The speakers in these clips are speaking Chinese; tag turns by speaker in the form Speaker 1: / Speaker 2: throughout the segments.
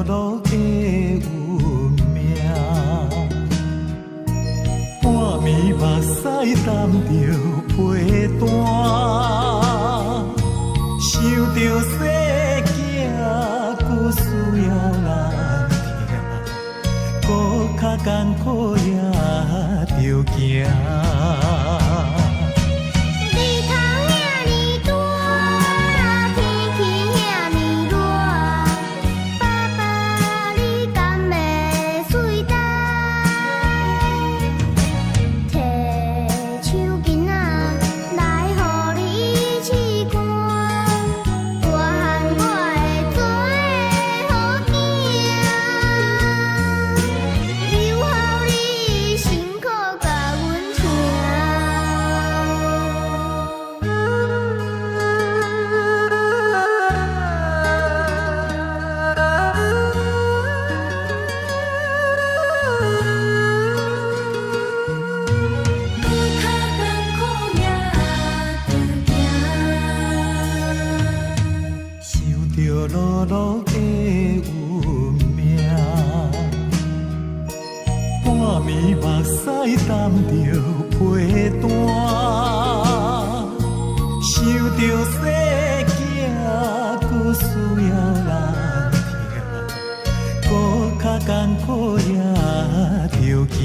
Speaker 1: 碌的运命，半暝目屎担着被单，想着世界搁需要咱听，搁较艰苦也着行。碌碌的运命，半暝目屎担着被单，想着世界搁需要咱听，搁较艰苦也着行。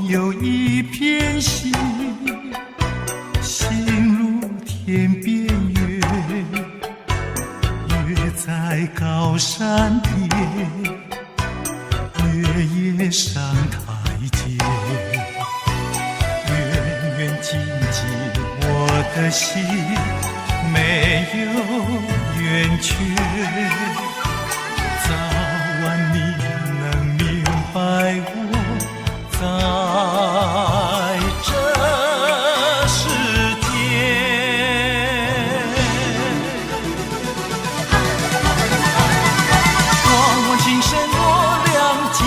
Speaker 1: 有一片心，心如天边月，月在高山巅，月也上台阶。远远近近，我的心没有圆缺。早晚你能明白我。在这世间，望望情深我两肩，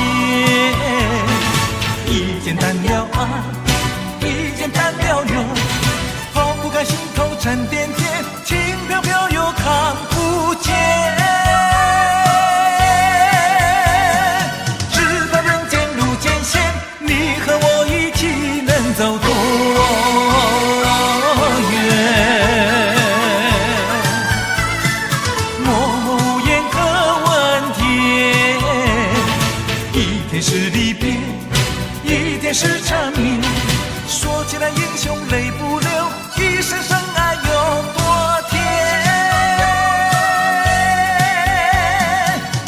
Speaker 1: 一肩担了爱，一肩担了忧，抛不开心头战然英雄泪不流，一生深爱有多甜。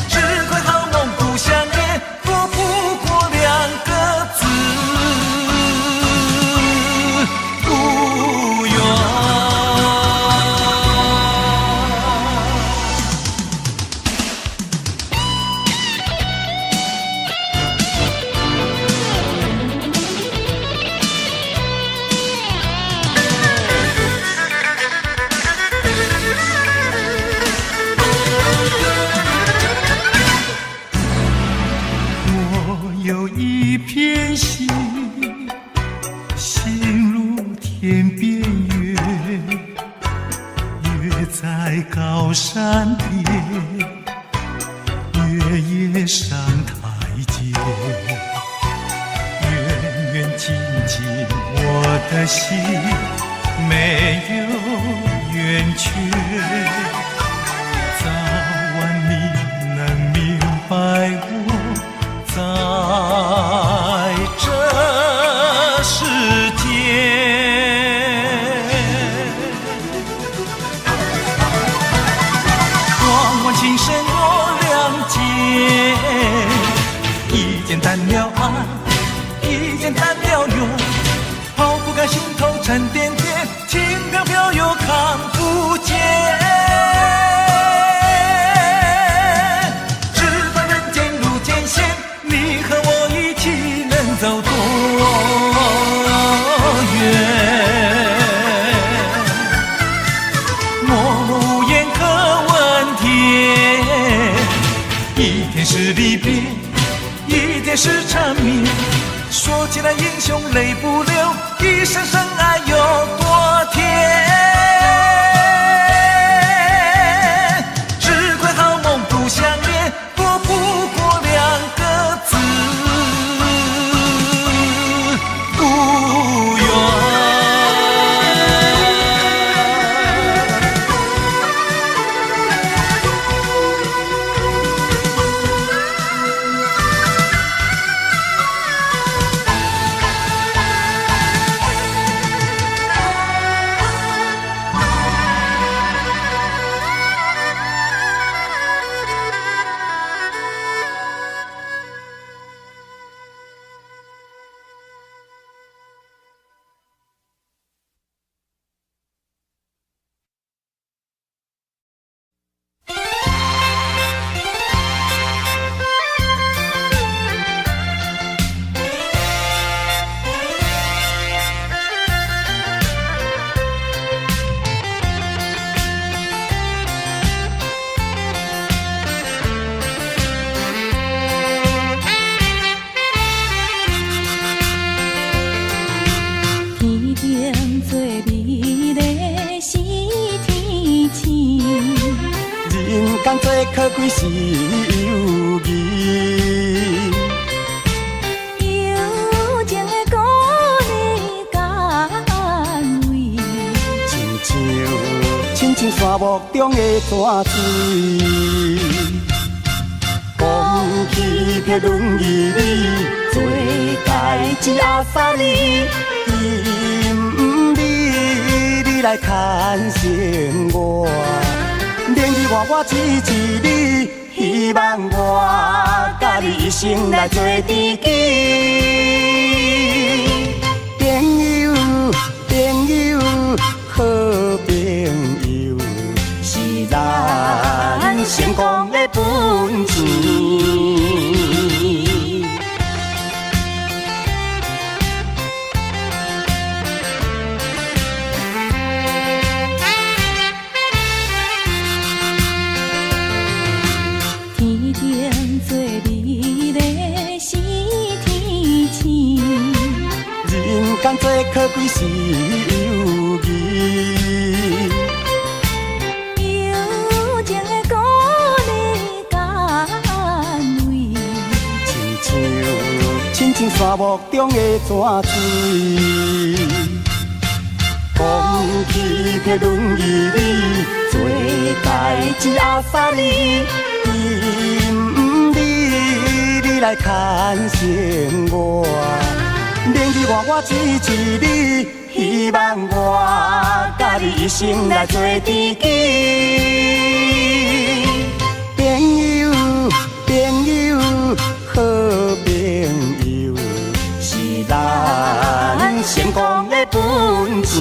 Speaker 1: 只怪好梦不相恋，躲不过两个字无缘。有一片心，心如天边月，月在高山边，月也上台阶。远远近近，我的心没有圆缺。早晚你能明白我在这世间，望望情深我两解，一剑断了爱，一剑断了缘，抛不开心头沉甸甸，轻飘飘又看不见。走多远？默默无言可问天。一天是离别，一天是缠绵。说起来英雄泪不流，一生深爱有多甜。只怪好梦不相恋，躲不过两个字。可贵是友谊，
Speaker 2: 友情的鼓励甘慰，
Speaker 3: 亲像沙漠中的泉水，讲起迄轮椅里，做家一阿三哩，因你来牵绳我。连日我支持你，希望我甲你一生来做知己。朋友，朋友，好朋友，是咱成功的本钱。人最可贵是友谊，
Speaker 2: 友情的鼓励甘慰，
Speaker 3: 亲像沙漠中的泉水，讲起迄轮椅里，做家一阿三哩，因你来牵绳我。明日我支持你，希望我甲你一生来做知己。朋友，朋友，好朋友，是咱成功的本钱。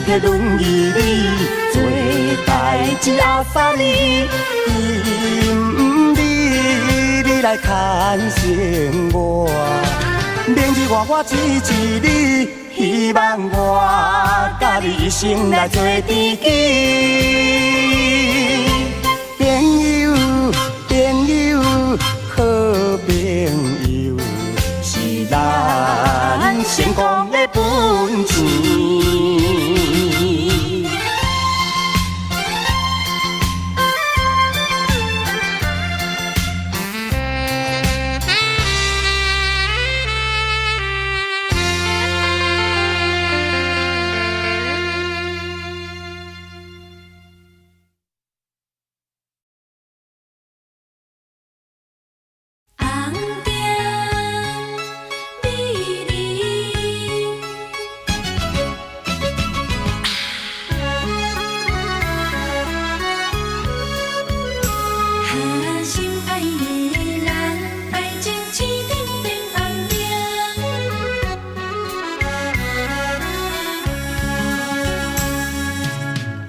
Speaker 3: 在轮椅里做代志阿三年，因你来牵绳我，明日我支持你，希望我甲你一生来做知己。朋友，朋友，好朋友，是咱成功的本钱。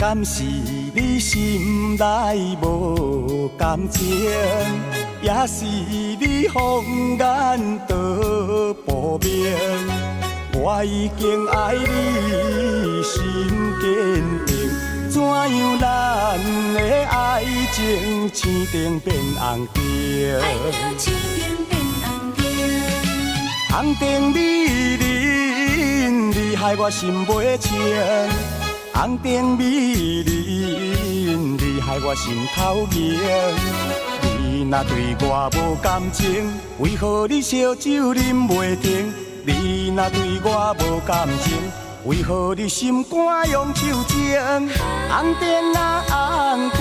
Speaker 3: 敢是你心内无感情，也是你放眼道不明。我已经爱你心坚定，怎样咱的爱情青灯变红灯？爱情青灯变红灯，红灯美人，你害我心袂清。红灯美人，你害我心头硬。你若对我无感情，为何你烧酒啉袂停？你若对我无感情，为何你心肝用手情？红灯啊红灯，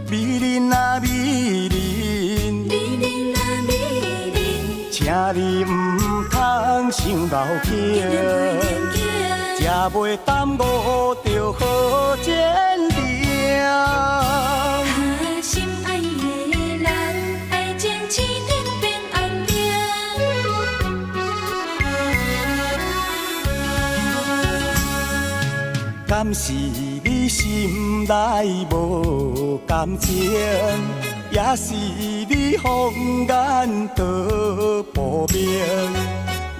Speaker 3: 美人啊美人，请你唔通伤老气，才袂耽误着好前程。
Speaker 2: 心爱的人，爱情青灯变红灯。
Speaker 3: 敢是你心内无感情，也是你放眼道不明。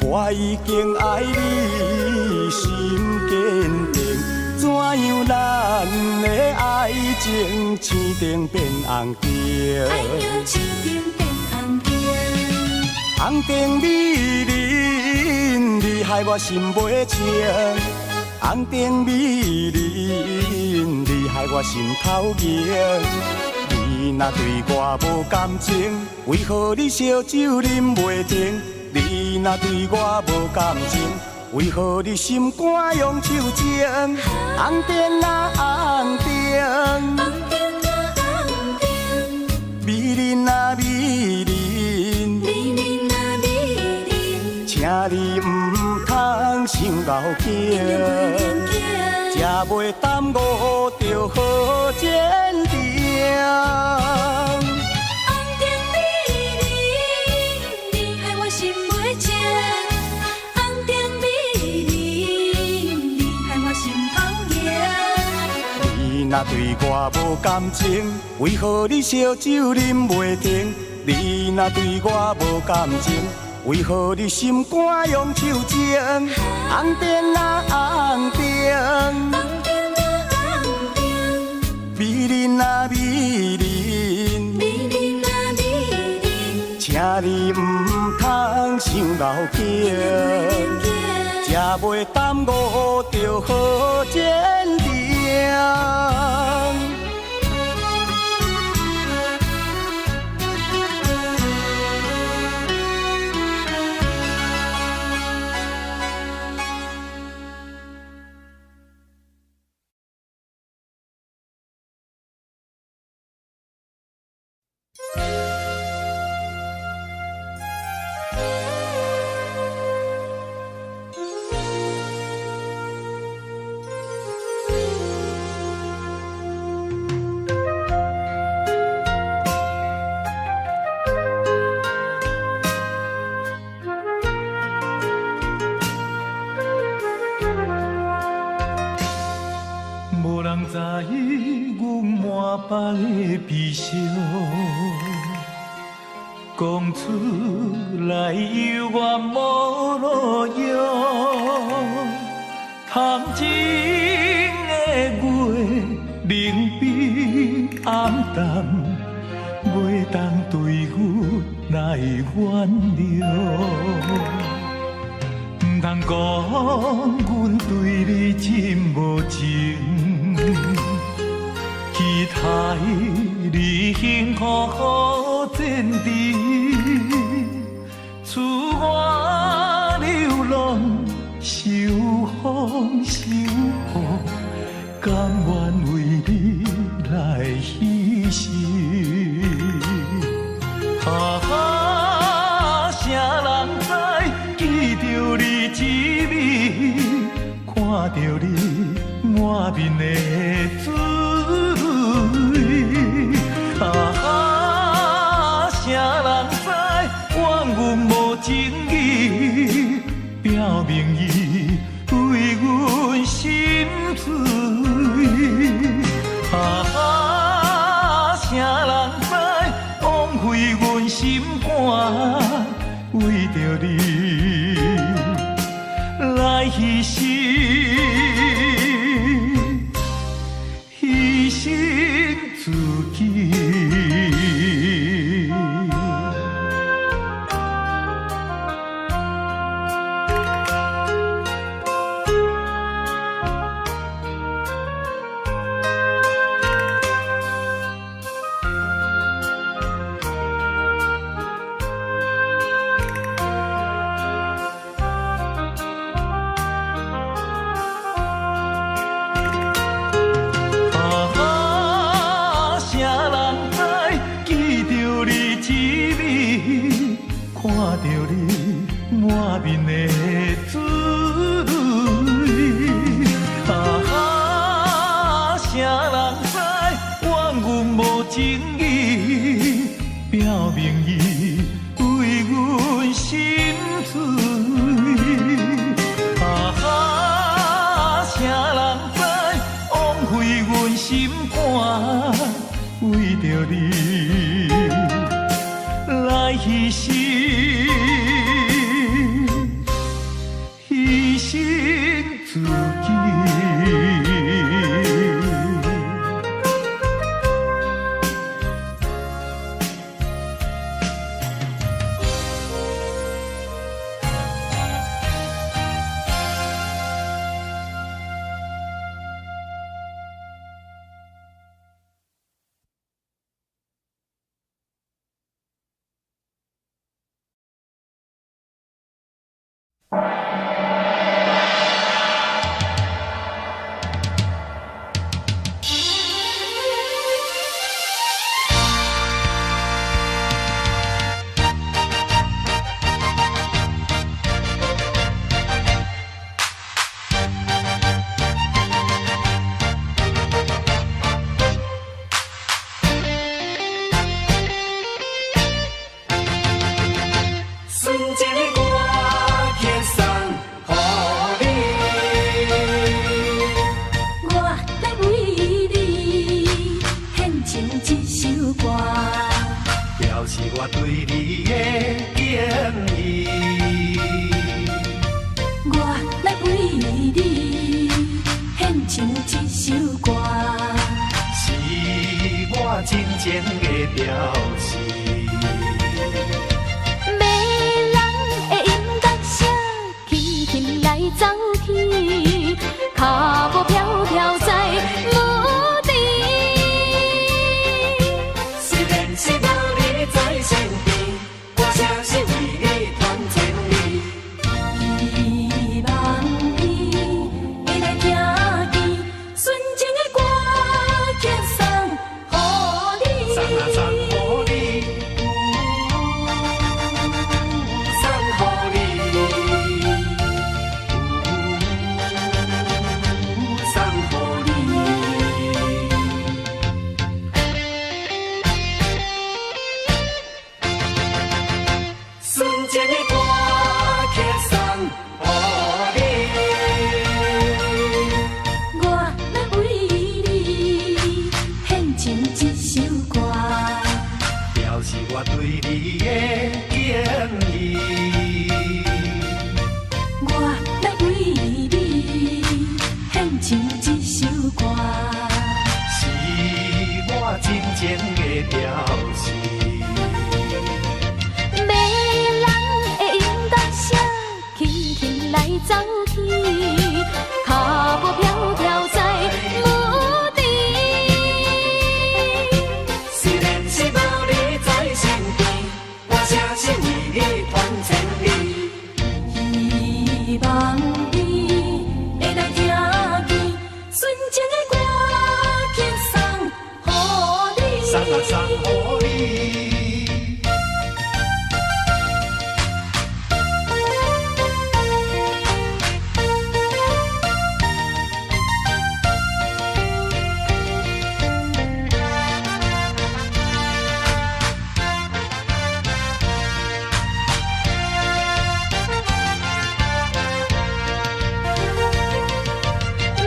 Speaker 3: 我已经爱你心坚定，怎样咱的爱情青灯变红灯？
Speaker 2: 爱情青灯变红灯，
Speaker 3: 红灯美人，你害我心袂清。红灯美人，你害我心头硬。你若对我无感情，为何你烧酒啉袂停？你若对我无感情，为何你心肝用手情？红灯啊红灯，美人啊美人，请你唔通伤老气，才袂耽误着好前程。若对我无感情，为何你烧酒啉袂停？你若对我无感情，为何你心肝用手情？红灯啊红灯，美人啊美人，请你唔通想老境，才袂耽误着好前程。
Speaker 1: 无人知阮满腹的悲伤，讲出来犹原无路用。谈情的月，冷冰暗淡，袂当对阮来原谅。唔通讲阮对你真无情，期待你幸福好前程。赐我流浪，受风受雨，甘愿为你来牺牲。谁人知记着你滋味，看着你满面的滋味。谁人知怨阮无情义，表明伊为阮心碎。谁人知枉费阮心肝，为着你来牺牲，牺牲自己。看着你满面的滋味，谁人知怨阮无情义，表明伊为阮心碎。谁人知枉费阮心肝，为着你来牺牲。牺牲自己。我对你的敬意，我来为你献唱一首歌，是我真情的表示。
Speaker 2: 走去，脚步飘飘在无地。
Speaker 3: 虽然是无你在身边，我诚心为你传千里。
Speaker 2: 希望你会来听见纯情的歌曲送予你。
Speaker 3: 送啊送予你，送予你，送予你。纯情的歌曲送予你。
Speaker 2: 我要为你献唱一首歌，
Speaker 3: 表示我对你的敬意。
Speaker 2: 我要为你献唱一首歌，
Speaker 3: 是我真情的表示。
Speaker 2: 迷人的音乐声，轻轻来走去，脚步飘飘在无地。
Speaker 3: 虽然是无你在身边，我诚心为你传千里。
Speaker 2: 希望你会来听见纯情的歌曲送予你。
Speaker 3: 送啊送予你。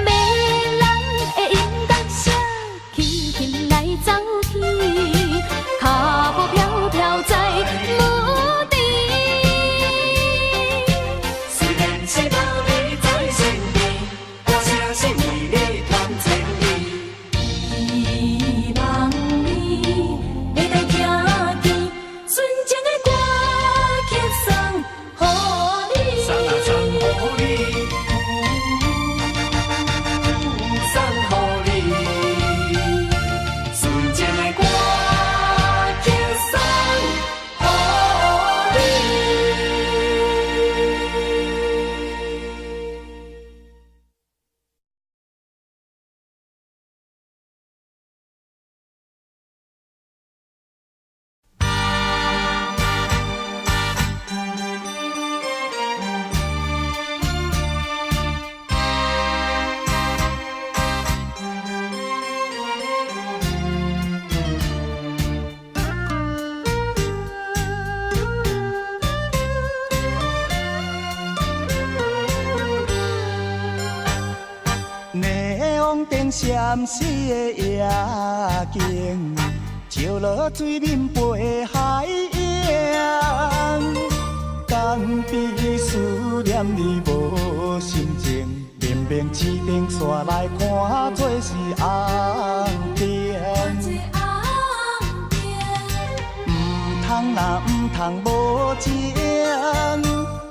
Speaker 2: 迷人的音乐声，轻轻来走去，脚步飘飘在无地。
Speaker 3: 虽然是无你在身边，我诚心为你传千里。
Speaker 2: 希望你会来听见纯情的歌曲送予你。
Speaker 3: 送啊送予你，送予你。纯情的歌曲送予你。霓虹灯闪烁的夜景，照落水面陪海洋。江边思念你无心情，绵绵一顶煞来看做是红灯。唔通若唔通无情，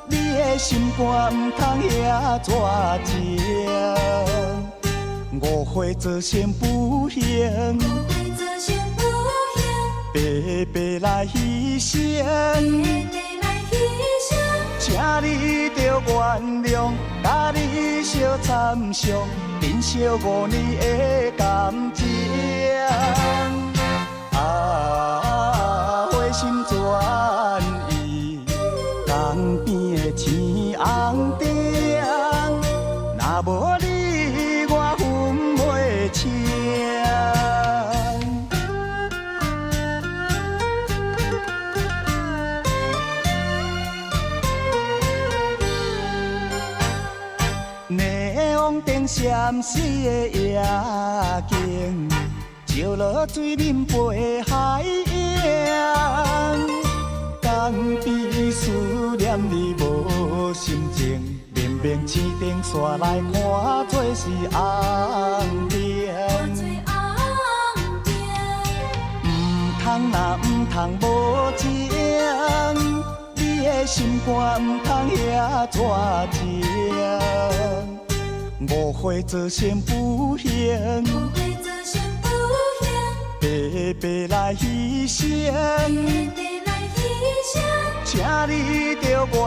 Speaker 3: 你的心肝唔通遐绝情。误会造成不幸，白白来牺牲。请你着原谅，甲你相参详，珍惜5年的感情。花心转意，江边的青红灯，若无你我分袂清。霓虹灯闪烁的夜景，照落水面陪海洋。江边思念你无心情，绵绵一顶煞来看做是红灯。唔通若唔通无情，你你的心肝唔通遐绝情。误会做成不幸，白白来牺牲。请你着原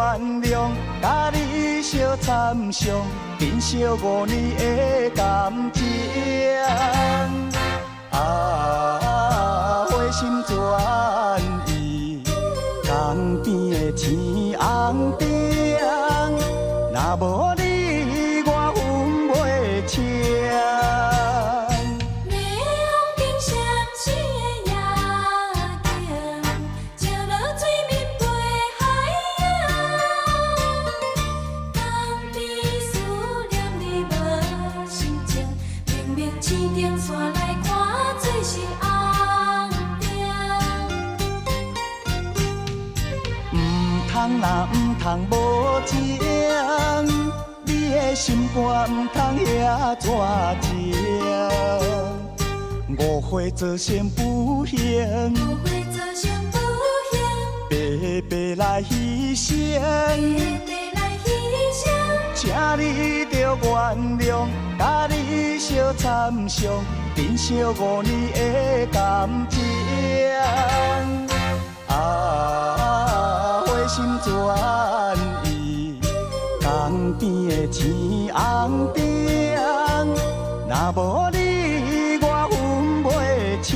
Speaker 3: 谅，甲你相参详，珍惜5年的感情。啊，花心转意，江边的青红灯，若无你，我分袂清。若唔通无情，你的心肝唔通遐绝情。误会做成不幸，白白来牺牲。请你着原谅，甲你相参详，珍惜5年的感情。花心转意，江边的青红灯，若无你，我分袂清。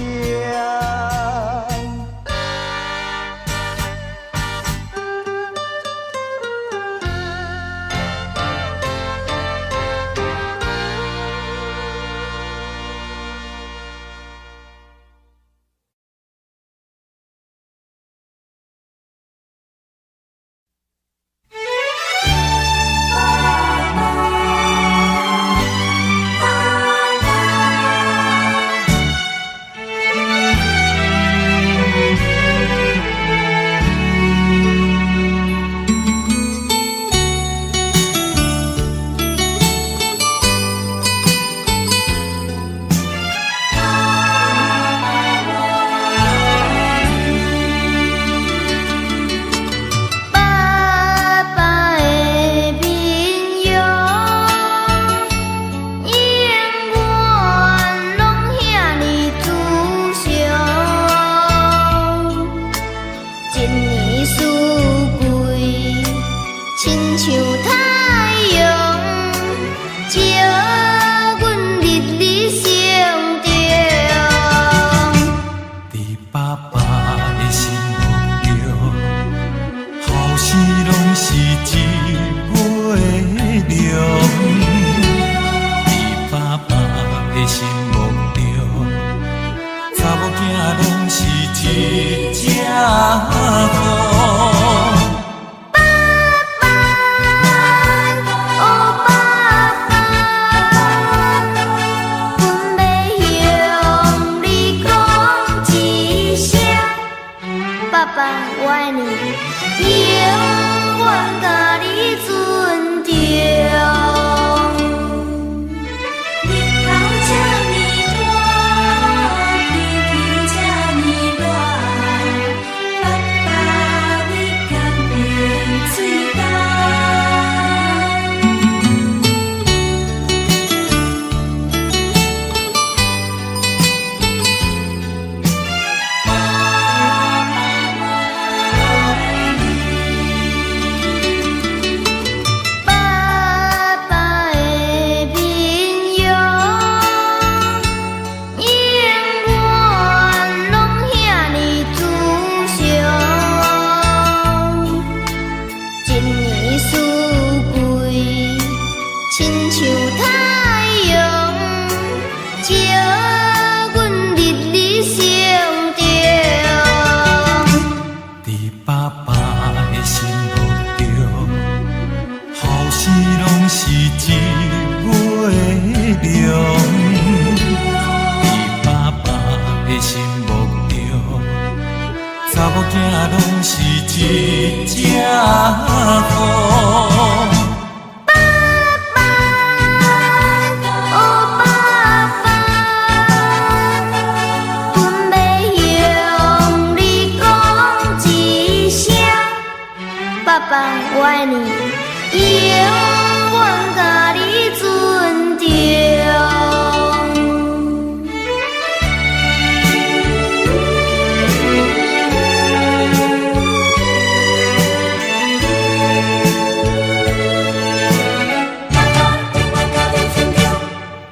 Speaker 4: 爱你，永远甲你尊重。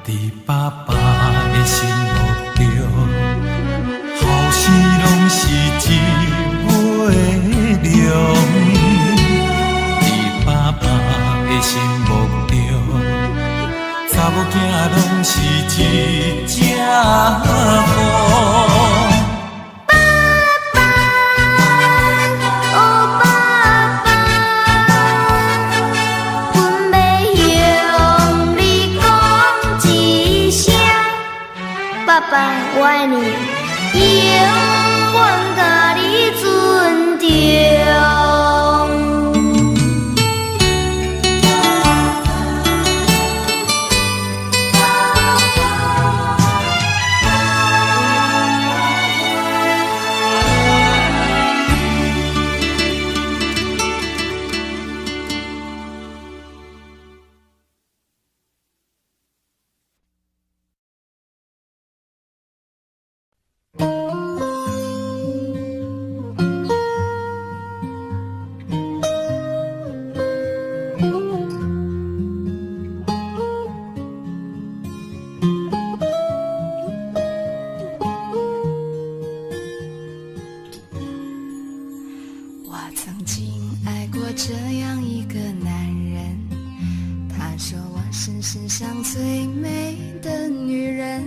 Speaker 1: 伫爸爸的心目中，后生拢是一尾龙。伫爸爸的心目中，查某囝拢是一只虎。
Speaker 4: 爸爸，我爱你，永远甲你尊重。
Speaker 5: 世上最美的女人，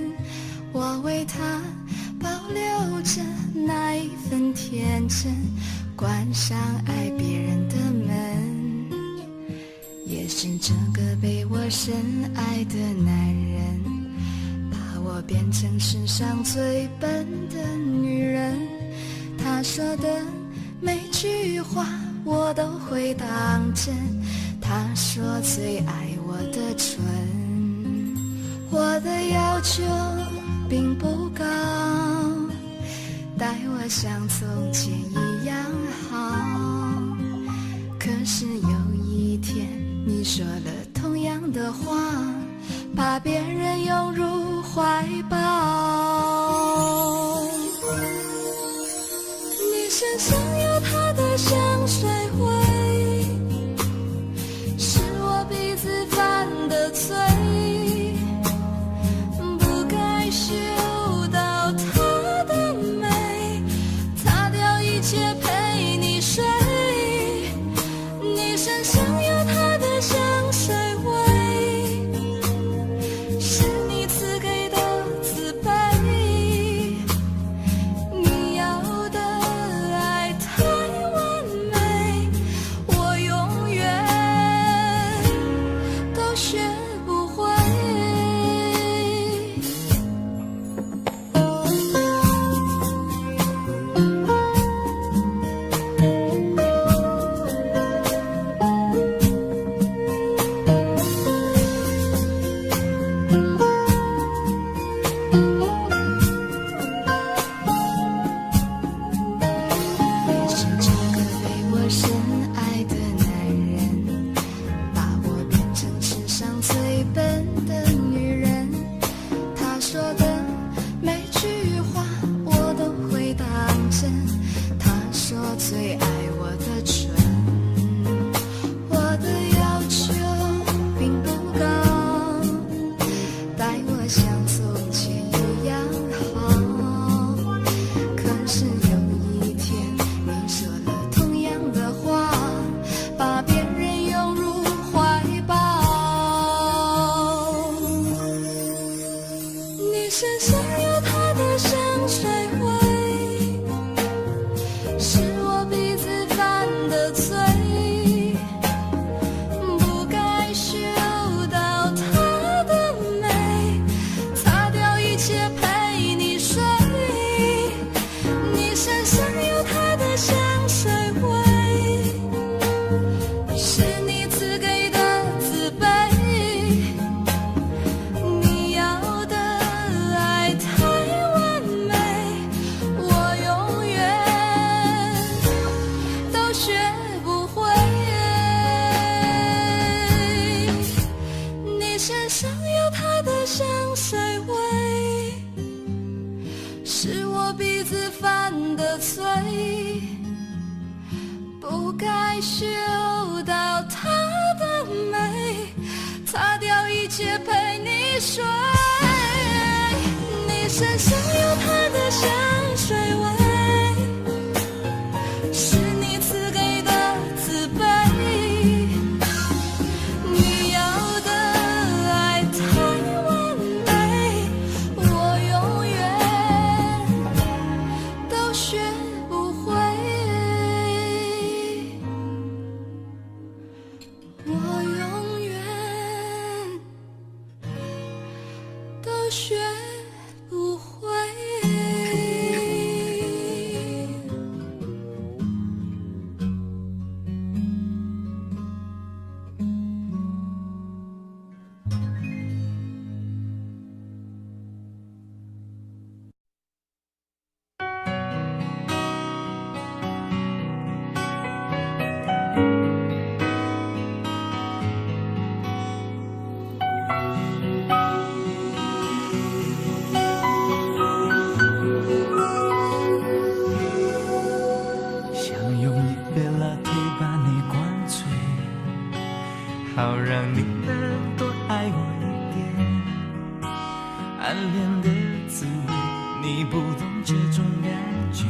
Speaker 5: 我为她保留着那一份天真，关上爱别人的门，也是这个被我深爱的男人，把我变成世上最笨的女人。他说的每句话我都会当真，他说最爱我的唇，我的要求并不高，待我像从前一样好。可是有一天你说了同样的话，把别人拥入怀抱。你身上有他的香水味，是我鼻子犯的罪，不该嗅到他的美，擦掉一切陪你睡。你身上有他的香水味，是你赐给的慈悲，你要的爱太完美，碎，不该嗅到它的美，擦掉一切陪你睡。你身上有它的香水味，是你赐给的慈悲。你要的爱太完美，我永远都学不会，我永远都学不会。
Speaker 1: 想用一杯latte把你灌醉，好让你能多爱我一点。暗恋的滋味，你不懂这种感觉，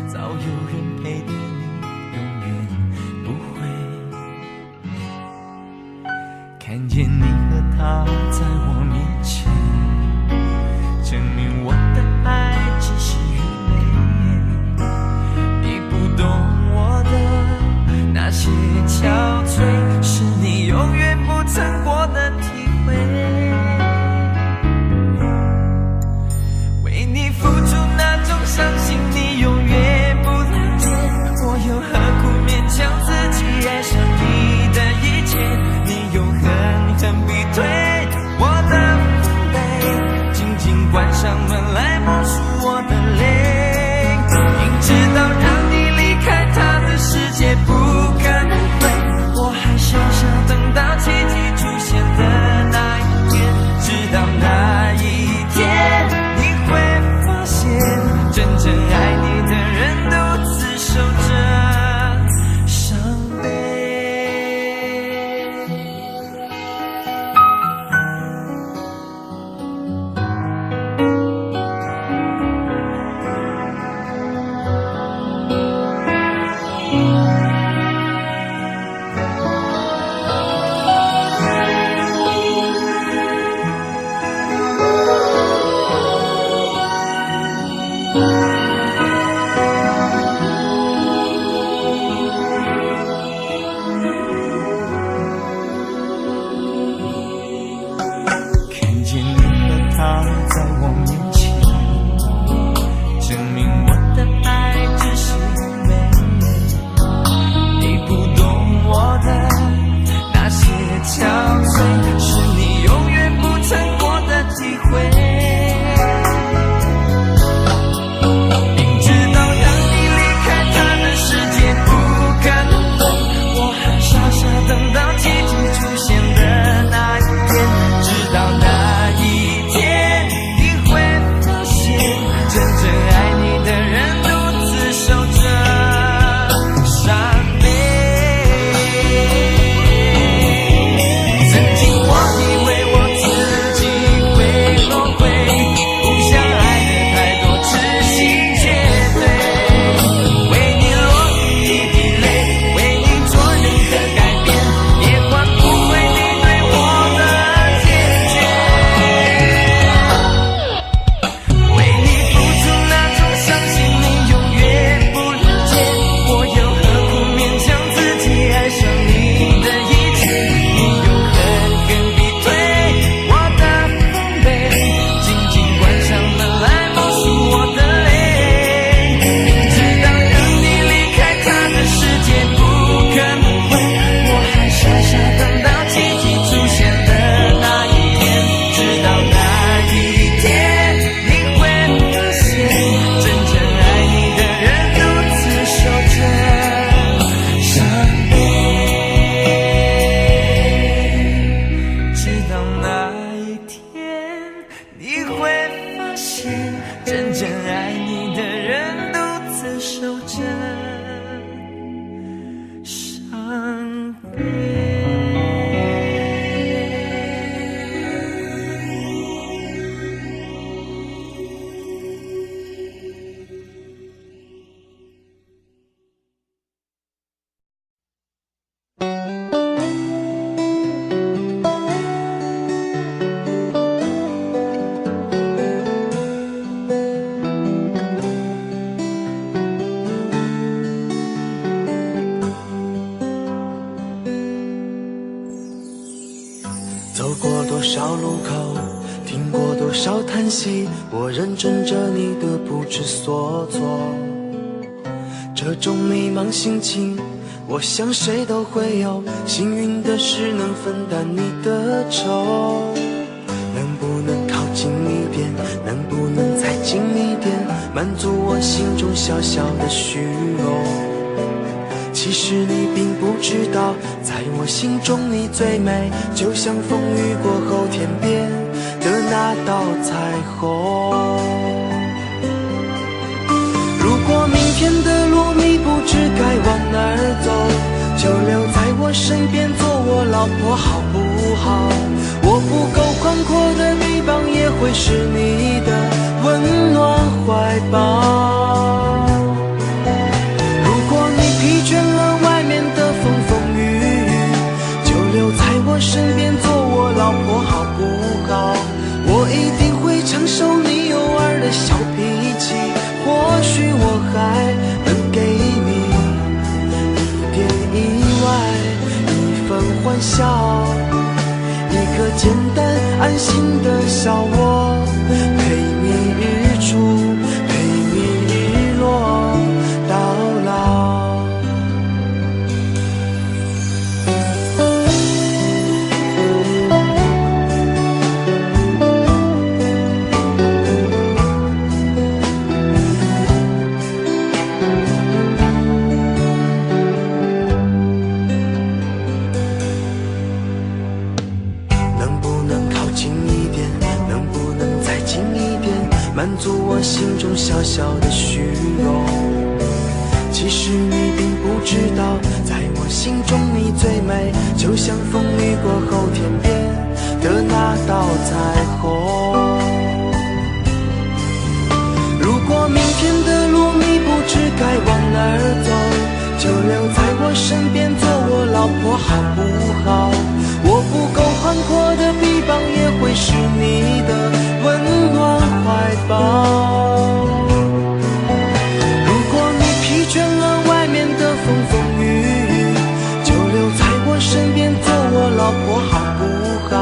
Speaker 1: 早有人陪的你永远不会。看见你和他在我面前，证明我的爱只是愚昧。你不懂我的那些憔悴，是你永远不曾过的体会。为你付出那种伤心，你永远不了解。
Speaker 3: 少路口，听过多少叹息，我认真着你的不知所措。这种迷茫心情，我想谁都会有，幸运的是能分担你的愁。能不能靠近一点，能不能再近一点，满足我心中小小的虚荣。其实你并不知道，在我心中你最美，就像风雨过后天边的那道彩虹。如果明天的路你不知该往哪儿走，就留在我身边做我老婆好不好？我不够宽阔的臂膀也会是你的温暖怀抱。如果你疲倦了外面的风风雨雨，就留在我身边做我老婆好不好？我一定会承受你偶尔的小脾气，或许我还能给你一点意外，一份欢笑，一个简单安心的小窝，陪你日出，陪你日落到老。满足我心中小小的虚荣。其实你并不知道，在我心中你最美，就像风雨过后天边的那道彩虹。如果明天的路你不知该往哪儿走，就留在我身边做我老婆好不好？我不够宽阔的臂膀也会是你的温暖怀抱。如果你疲倦了外面的风风雨雨，就留在我身边做我老婆好不好？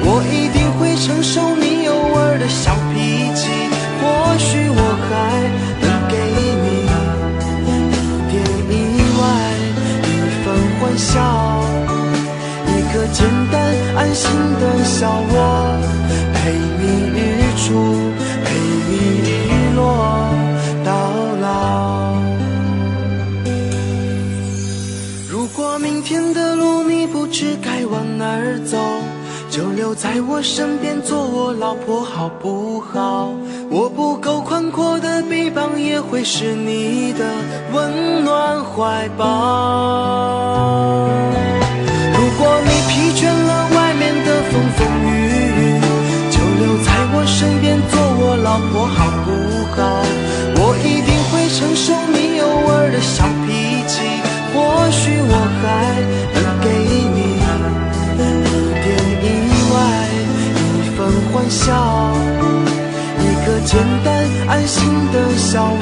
Speaker 3: 我一定会承受你偶尔的小脾气，或许我还能给你一点意外，一份欢笑，一个简单安心的小窝，陪你日出，陪你日落到老。如果明天的路你不知该往哪儿走，就留在我身边做我老婆好不好？我不够宽阔的臂膀也会是你的温暖怀抱。如果你疲倦了外面的风风雨雨，就留在我身边做我老婆好不好？我一定会承受你偶尔的小脾气，或许我还能给你一点意外，一份欢笑，一个简单安心的小窝，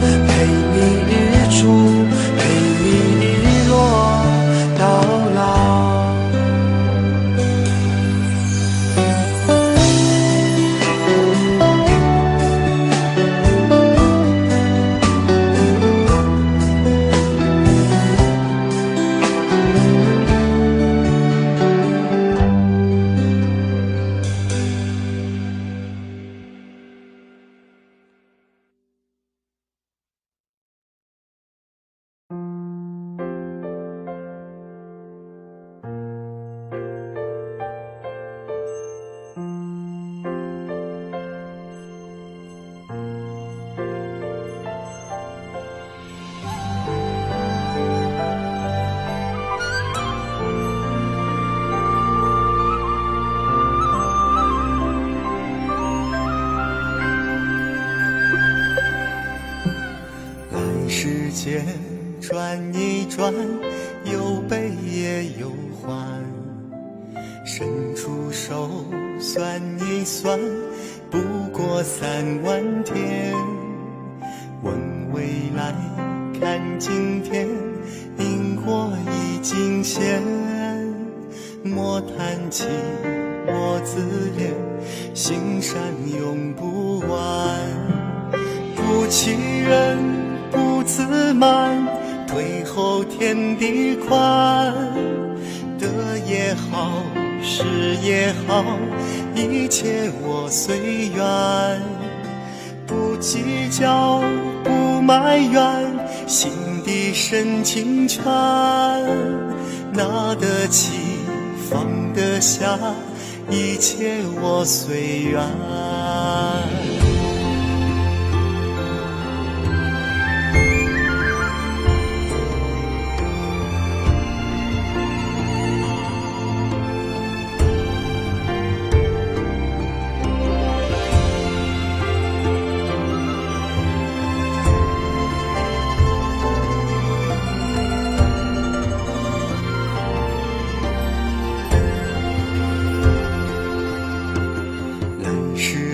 Speaker 3: 陪你日出，陪你日落到老。
Speaker 6: 转一转，有悲也有欢，伸出手算一算，不过3万天。问未来，看今天，萤火已经现。莫叹气，我自怜，心善用不完。不欺人，不自满，退后天地宽。得也好，失也好，一切我随缘。不计较，不埋怨，心底深情全。拿得起，放得下，一切我随缘。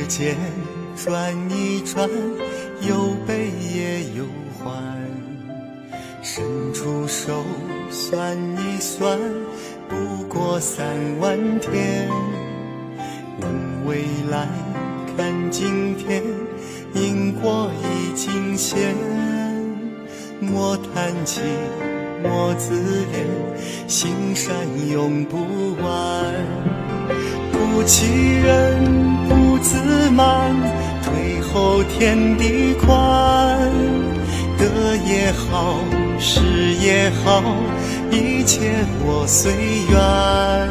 Speaker 6: 间转一转，有悲也有欢。伸出手算一算，不过3万天。问未来，看今天，因果已尽现。莫叹气，莫自怜，心善用不完。不欺人，不自满，退后天地宽。得也好，失也好，一切我随缘。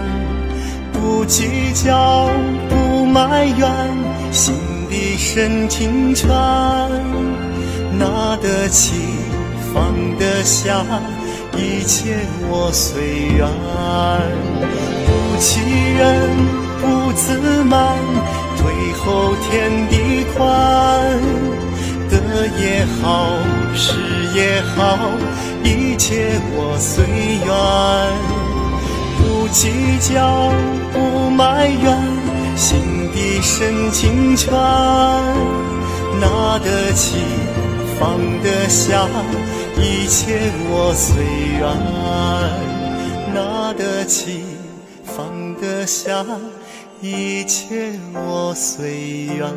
Speaker 6: 不计较，不埋怨，心底深情全。拿得起，放得下，一切我随缘。不欺人，不自满，退后天地宽。得也好，失也好，一切我随缘。不计较，不埋怨，心底深情全。拿得起，放得下，一切我随缘。拿得起，放得下，一切我随缘。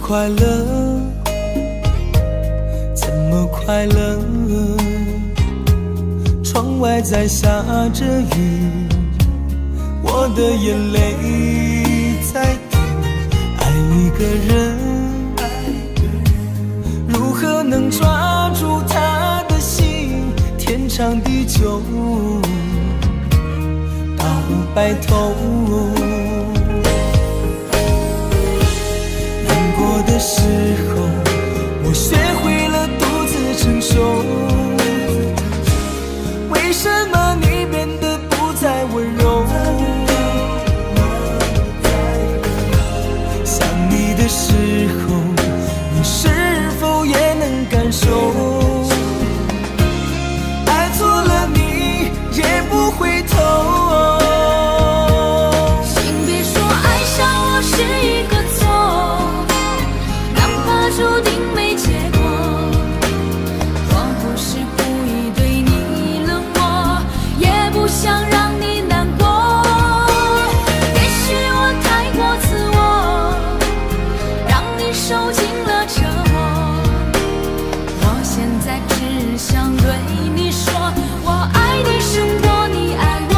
Speaker 1: 快乐，怎么快乐？窗外在下着雨，我的眼泪在滴。爱一个人，如何能抓住他的心？天长地久，到白头。的时候，我学会了独自承受。为什么你变得不再温柔？想你的时候，你是否也能感受？爱错了你也不回头。
Speaker 2: 请别说爱上我是一个错，注定没结果，我不是故意对你冷漠，也不想让你难过。也许我太过自我，让你受尽了折磨。我现在只想对你说，我爱你胜过你爱我。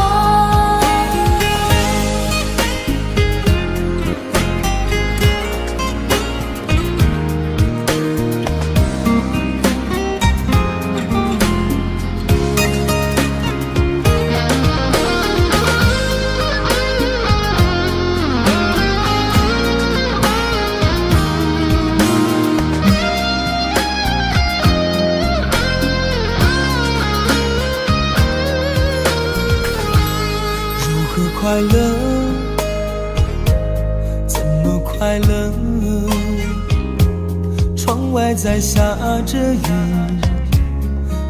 Speaker 1: 外在下着雨，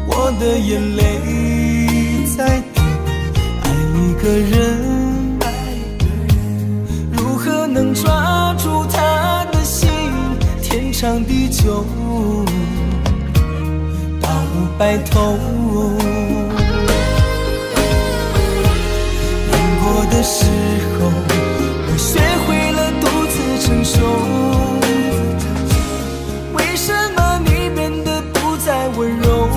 Speaker 1: 我的眼泪在滴。爱一个人，如何能抓住他的心？天长地久，到白头。难过的时候，我学会了独自承受。为什么你变得不再温柔？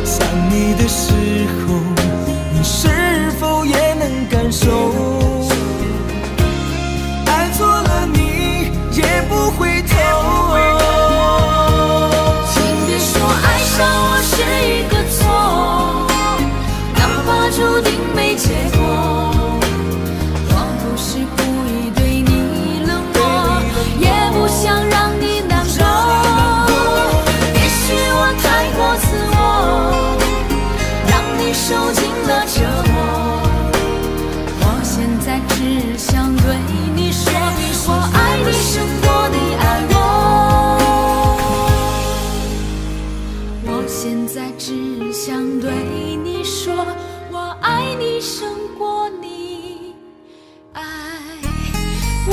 Speaker 1: 想你的时候，你是否也能感受？爱错了你也不回头。
Speaker 2: 请别说爱上我是一个错，哪怕注定没结果。我不是故意对你冷漠，也不想让你难过。也许我太过自我，让你受尽了折磨。我现在只想对你说，我爱你胜过你爱我。我现在只想对你说，我爱你胜过你爱我。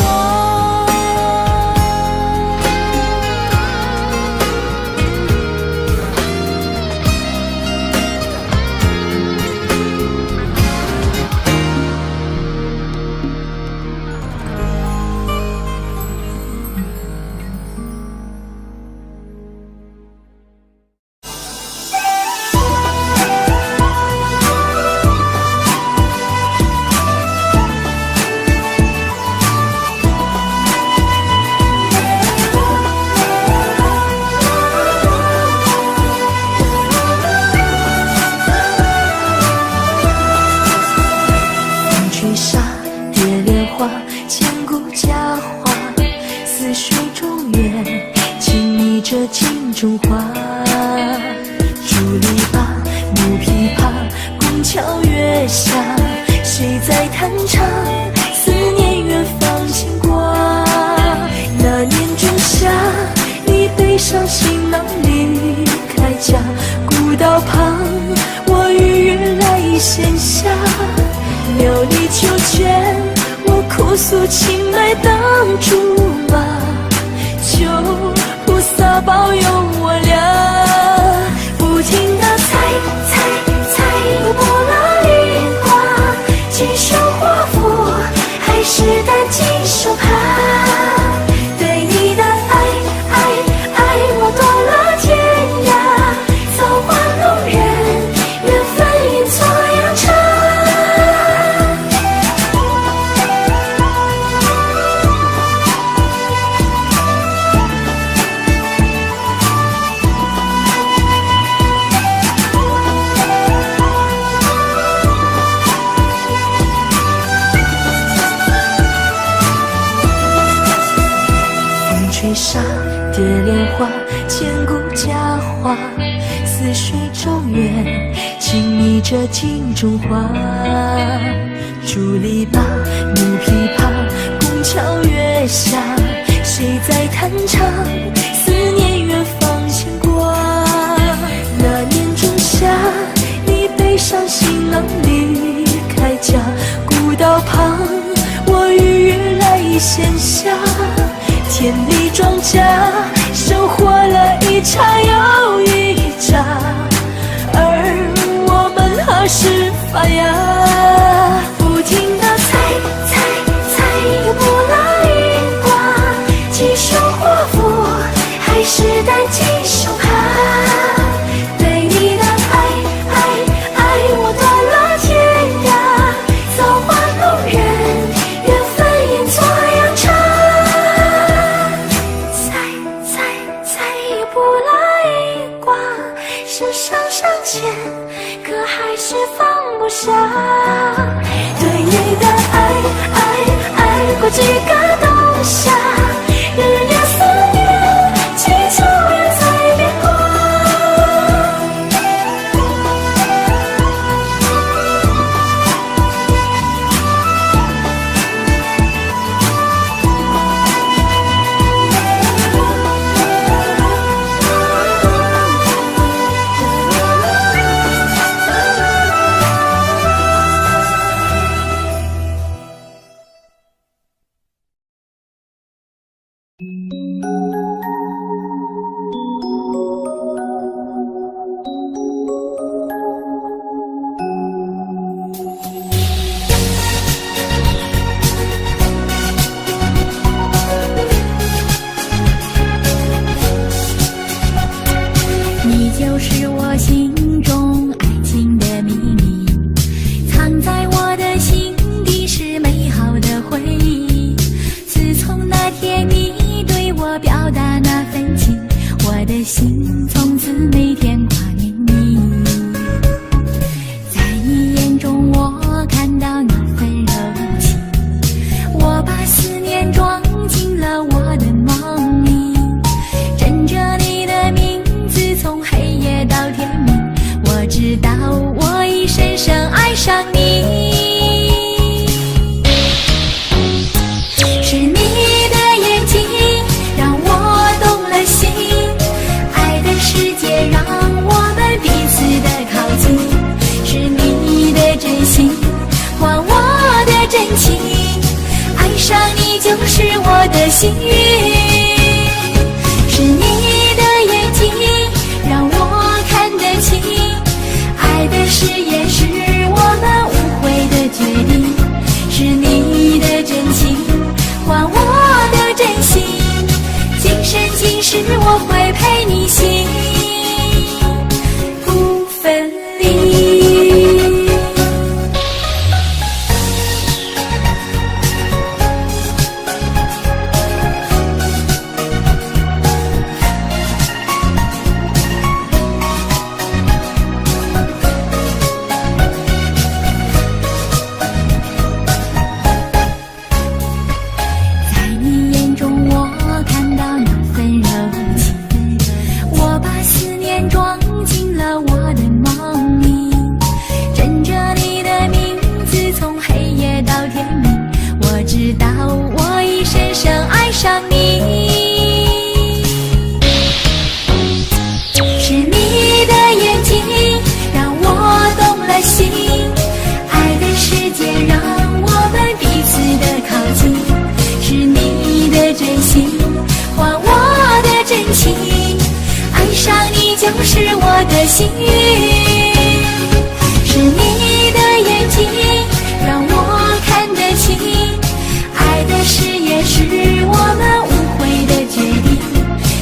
Speaker 7: 中华，竹篱笆、木琵琶，拱桥月下，谁在弹唱？思念远方牵挂。那年仲夏，你背上行囊离开家，古道旁，我与月来闲暇。庙里秋千，我哭诉青梅当竹马。求菩萨保佑我俩，不停地猜，又拨了一卦，今生祸福还是担惊受怕。对你的爱，我夺了天涯，造化弄人，缘分阴错阳差。吹沙蝶莲花，千古佳话。似水中月，静谧着镜中花。竹篱笆，木琵琶，拱桥月下，谁在弹唱？思念远方牵挂。那年仲夏，你背上行囊离开家，古道旁，我与月来闲暇。田里庄稼，收获了一茬又一茬，而我们何时发芽？不停地猜，又拨了一卦，今生祸福还是担惊受怕。对你的爱，我夺了天涯，造化弄人，缘分阴错阳差。前，可还是放不下。对你的爱过几个冬夏，日夜思念，几秋月在变化。
Speaker 2: 你就是我心中爱情的秘密，藏在我的心底是美好的回忆。自从那天你对我表达那份情，我的心从此每天挂念你。在你眼中我看到那份柔情，我把思念装进了我的梦里，枕着你的名字从黑夜到天明，我知道我已深深爱上你。是你的眼睛让我动了心，爱的世界让我们彼此的靠近，是你的真心换我的真情，爱上你就是我的幸运。是你的眼睛让我看得清，爱的誓言是我们无悔的决定，是你的真情换我的真心，今生今世我会陪你行，不分离。在你眼中我看到那份柔情，我把思念装进了我的梦里，枕着你的名字从黑夜到天明，我知道我已深深爱上你。是你的眼睛让我动了心，爱的世界让我们彼此的靠近，是你的真心换我的真情，爱上你就是我的幸运。是你的眼睛让我看得清，爱的誓言是我们无悔的决定，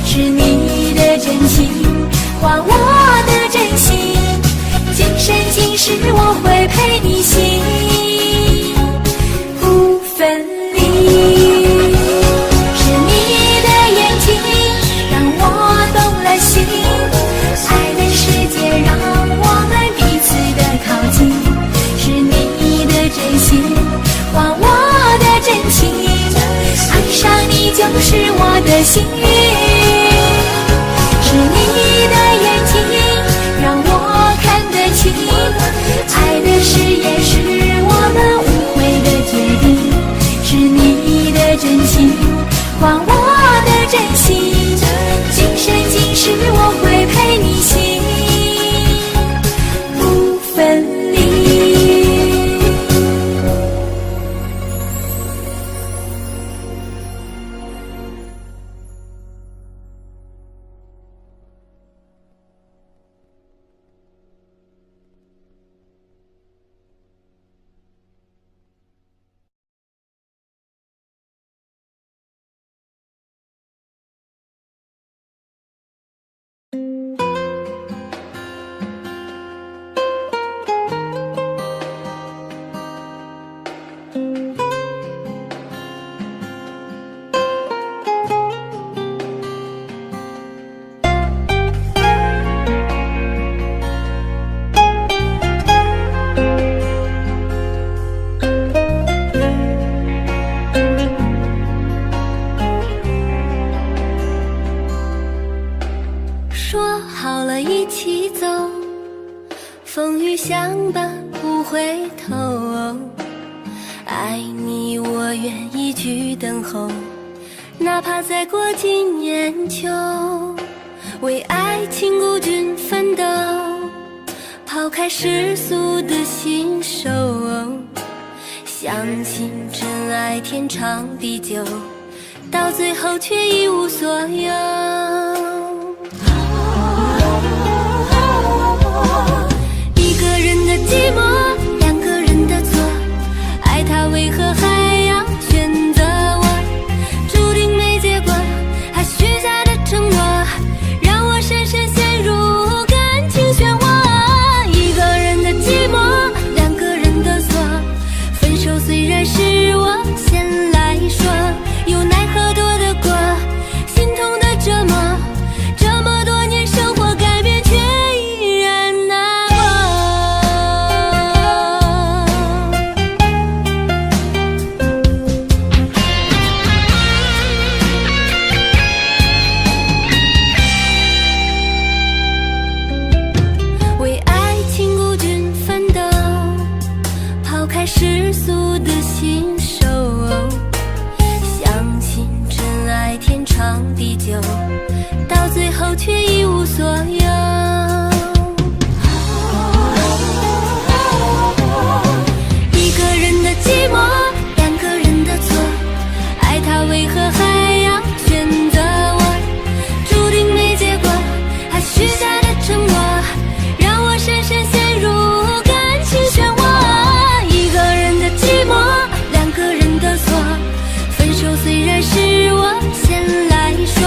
Speaker 2: 是你的真情换我的真心，今生今世我会陪你行，不分离。是你的眼睛让我动了心，爱的世界让我们彼此的靠近，是你的真心换我的真情，爱上你就是我的幸运。是你的眼睛让我看得清，爱的誓言是我们无悔的决定，是你的真情换我的真心，今生今世我会陪你行，不分离。
Speaker 7: 说好了一起走，风雨相伴不回头，爱你我愿一直等候，哪怕再过几年秋，为爱情孤军奋斗，抛开世俗的信手，相信真爱天长地久，
Speaker 2: 到最后却一无所有。一个人的寂寞，两个人的错，爱他为何还要选择我？注定没结果，还许下的承诺，让我深深陷入感情漩涡。一个人的寂寞，两个人的错，分手虽然是我先来说，又奈何躲得过心痛的折磨，这么多年生活改变却依然难过。为爱情孤军奋斗，抛开世俗的信手，相信真爱天长地久，到最后却一无所有。一个人的寂寞，两个人的错，爱他为何还要选择我？注定没结果，还许下的承诺，让我深深陷入感情漩涡。一个人的寂寞，两个人的错，分手虽然是我先来说，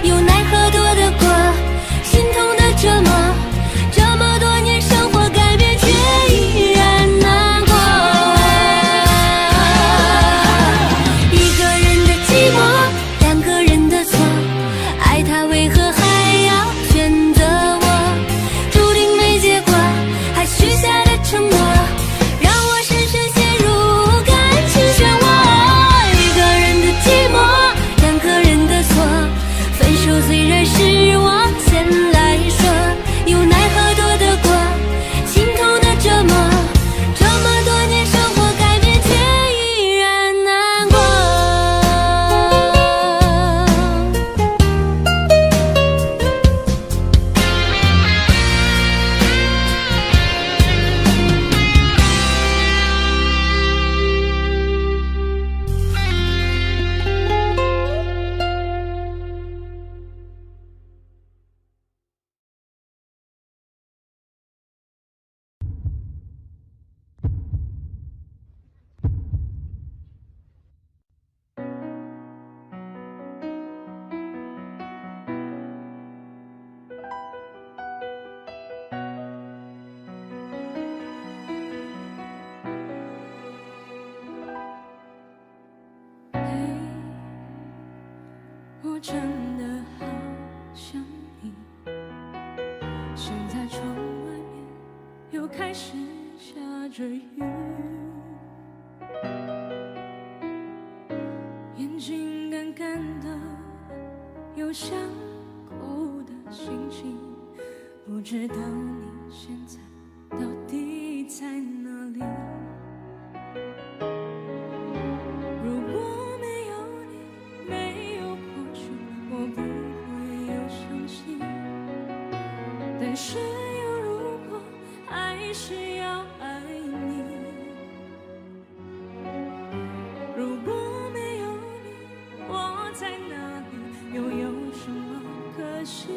Speaker 2: 又奈何躲得过心痛的折磨，这么多年生活改变却依然难过。一个人的寂寞，两个人的错，爱他为何还要选择我？注定没结果，还许下的承诺，让我深深陷入感情漩涡。一个人的寂寞，两个人的错，分手虽然是我先来说，又奈何躲得过心痛的折磨，这么多年生活改变却依然难过。我真的好想你，现在窗外面又开始下着雨，眼睛干干的，有想哭的心情，不知道你现在到底在哪里。如果没有你，没有过去，我不会有伤心。但是有如果，还是要爱你。如果没有你，我在哪里，又有什么可惜？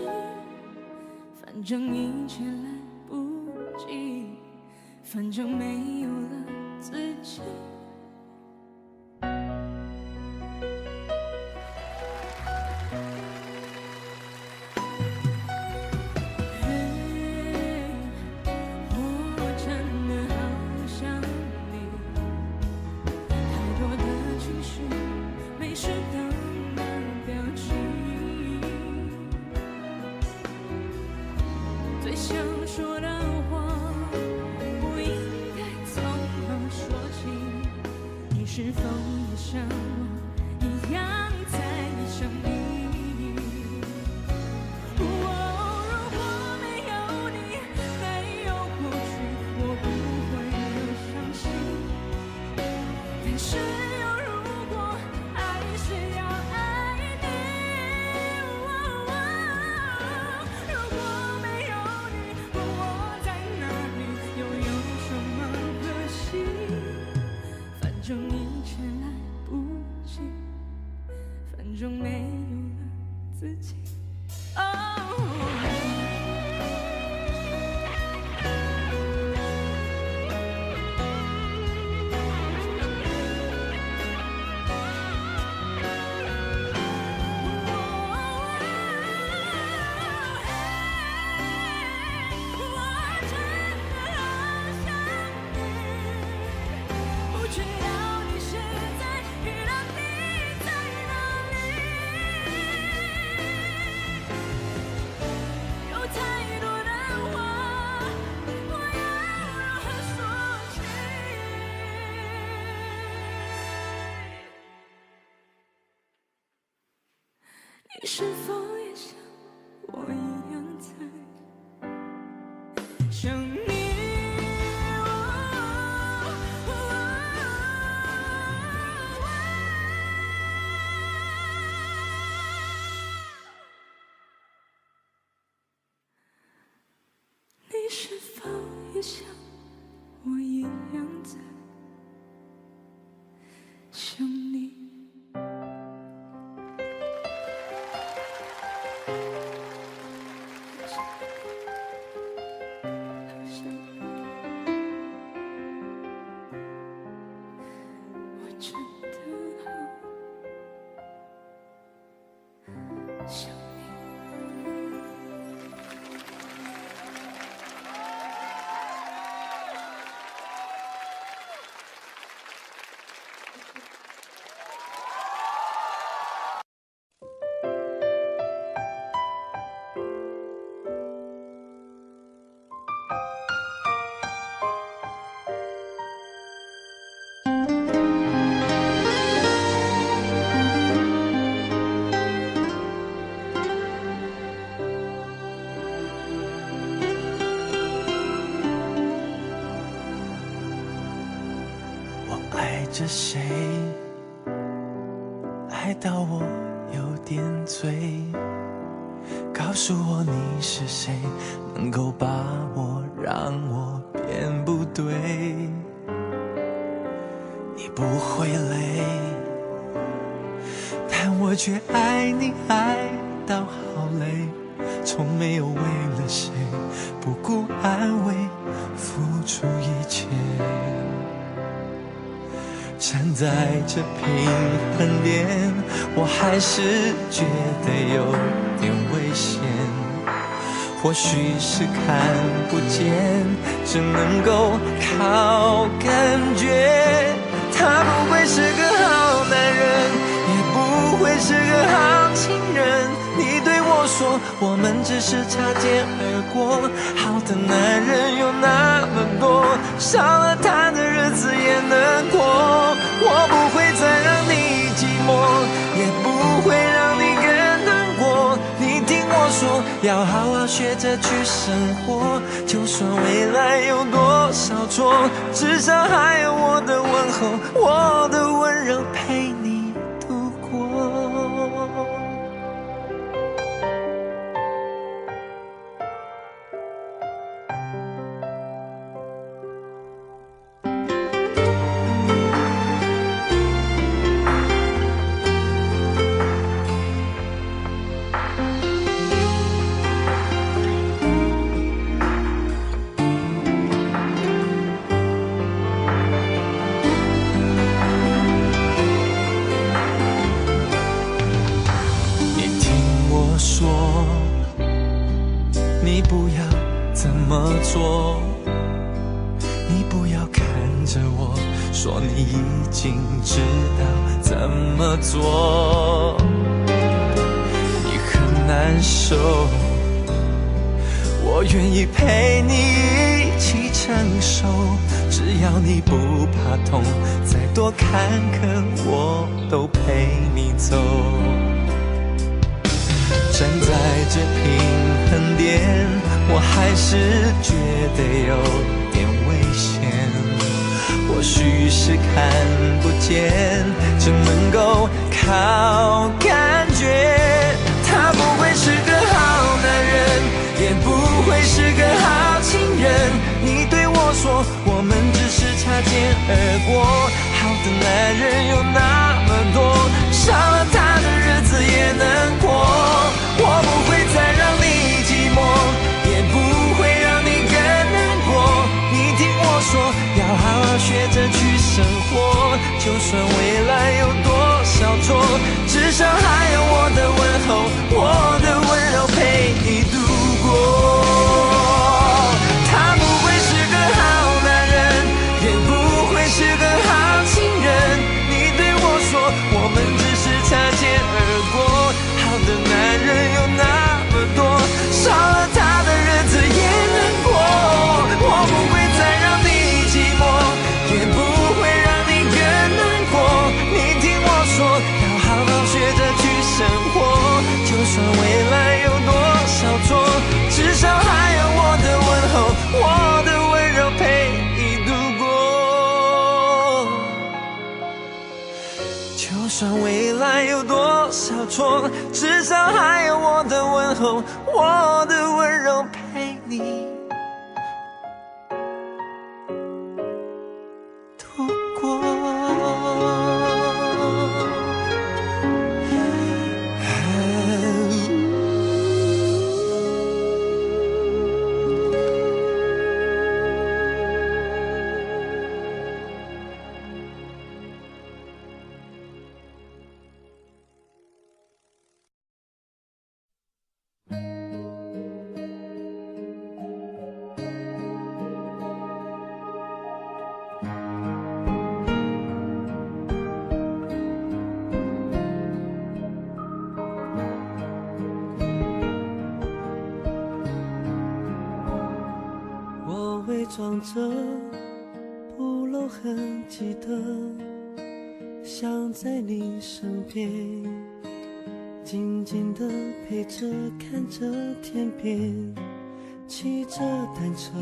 Speaker 2: 反正一切来不及，反正没有了自己。我真的好想你，太多的情绪没适当的表情，最想说的话不应该从何说起。中没有了自己。你是否也像我一样在想你？你是否也像我一样在想你？
Speaker 1: 爱着谁，爱到我有点醉，告诉我你是谁，能够把我让我变不对。你不会累，但我却爱你爱到好累，从没有为了谁不顾安危付出一切。站在这平衡点，我还是觉得有点危险。或许是看不见，只能够靠感觉。他不会是个好男人，也不会是个好情人。你对我说，我们只是擦肩而过。好的男人有那么多，少了他的日子也能过。我不会再让你寂寞，也不会让你更难过。你听我说，要好好学着去生活。就算未来有多少错，至少还有我的问候，我的温柔陪你度过。你不要这么做，你不要看着我说你已经知道怎么做。你很难受，我愿意陪你一起承受，只要你不怕痛，再多坎坷我都陪你走。站在这平衡点，我还是觉得有点危险。或许是看不见，只能够靠感觉。他不会是个好男人，也不会是个好情人。你对我说，我们只是擦肩而过。好的男人有那么多，少了他的日子
Speaker 8: 未来有多少错，至少还有我的问候，我的温柔陪你度过。
Speaker 9: 伪装着不露痕迹的，想在你身边，静静地陪着，看着天边，骑着单车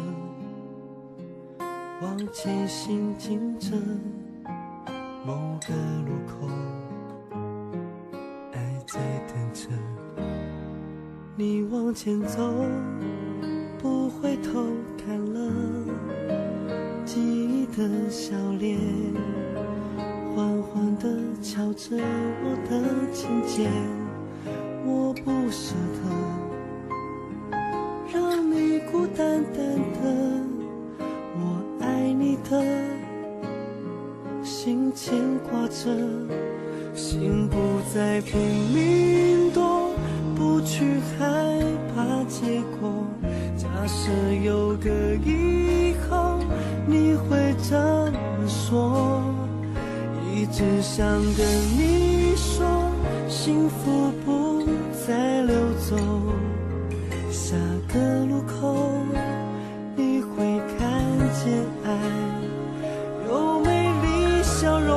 Speaker 9: 往前行进着，某个路口，爱在等着你往前走，不回头看了记忆的笑脸，缓缓地敲着我的琴键，我不舍得让你孤单单的，我爱你的心牵挂着，心不再拼命躲，不去害怕结果，假设有个以后你会这么说，一直想跟你说，幸福不再溜走，下个路口你会看见爱有美丽笑容，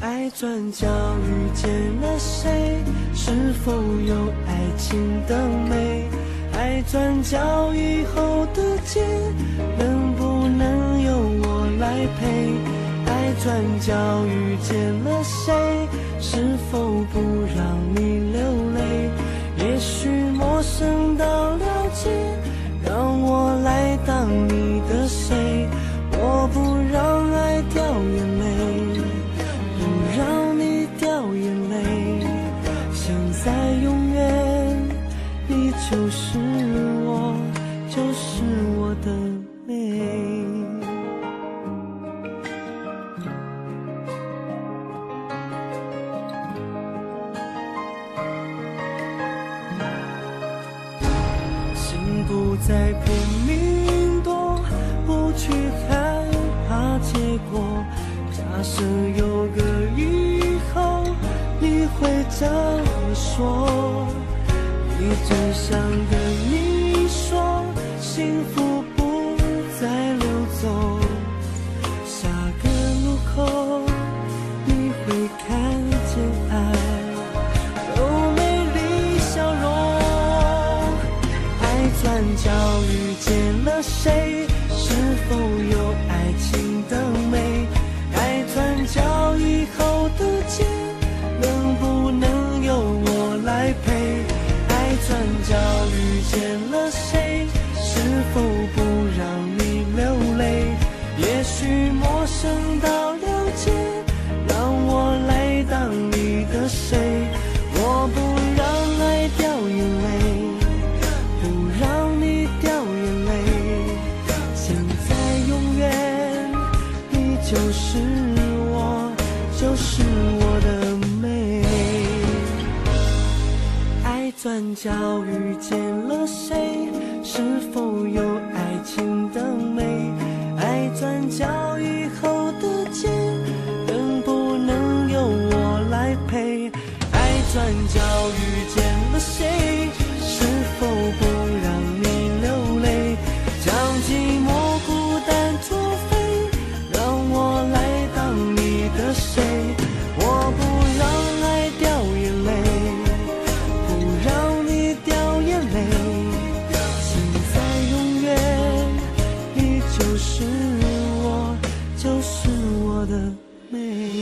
Speaker 9: 爱转角遇见了谁，是否有爱情的美，爱转角以后的街，能不能由我来陪，爱转角遇见了谁，是否不让你流泪，也许陌生到了解，让我来当你的谁，我不让爱掉眼泪，不让你掉眼泪，现在永远你就是我，就是我的美。心不再拼命躲，不去害怕结果，假设有个以后你会这么说，一直想跟你说，幸福不再溜走，下个路口你会看见爱有美丽笑容，爱转角遇见了谁，是否有爱情的美，爱转角以后的街，能不能由我来陪，爱转角遇见了谁，是否不让你流泪，也许陌生到了解，让我来当你的谁，我不让爱掉眼泪，不让你掉眼泪，现在永远你就是我，就是我的美，爱转角遇见了谁，是否有爱情的美，爱转角以后的街，能不能由我来陪，爱转角遇见了谁，是否不让你流泪，将寂寞孤单作废，让我来当你的谁，我不让爱掉眼泪，不让你掉眼泪，现在永远你就是我，就美。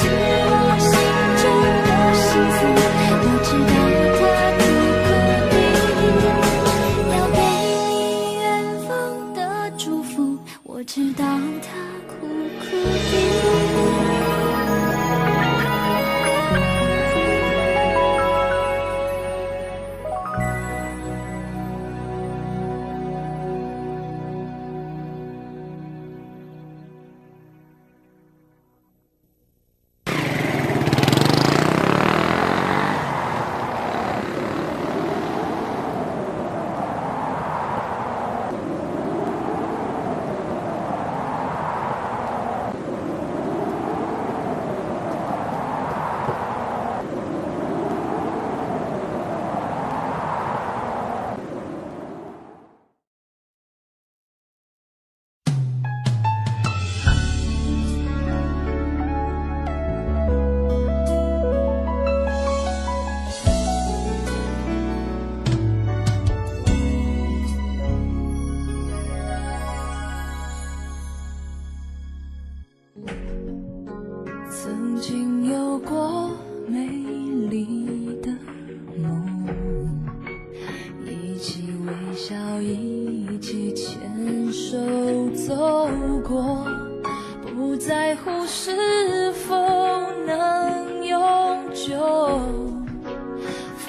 Speaker 2: 是我心中的幸福。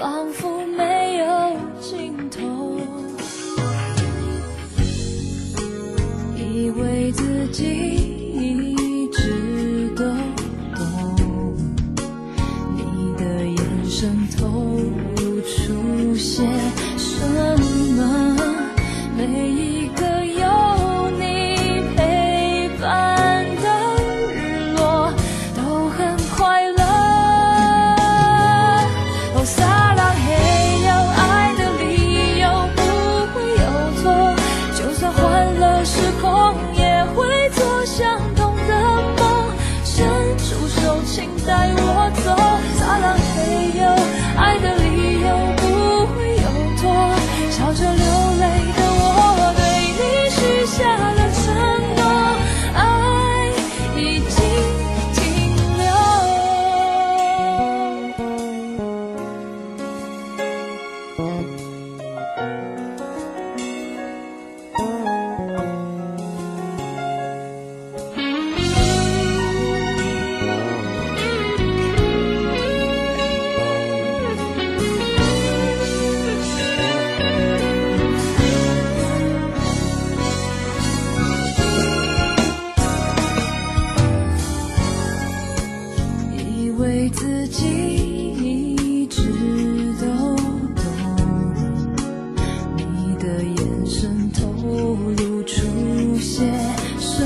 Speaker 2: 仿佛没有尽头，以为自己一直都懂，你的眼神透露出些什么，每一个有你陪伴的日落都很快乐。哦，撒浪嘿哟，爱的理由不会有错，就算换了时空也会做相同的梦，伸出手请带我走。撒浪嘿哟，爱的理由不会有错，笑着流泪的我对你许下了承诺，爱已经停留。以为自己一直都懂，你的眼神透露出些什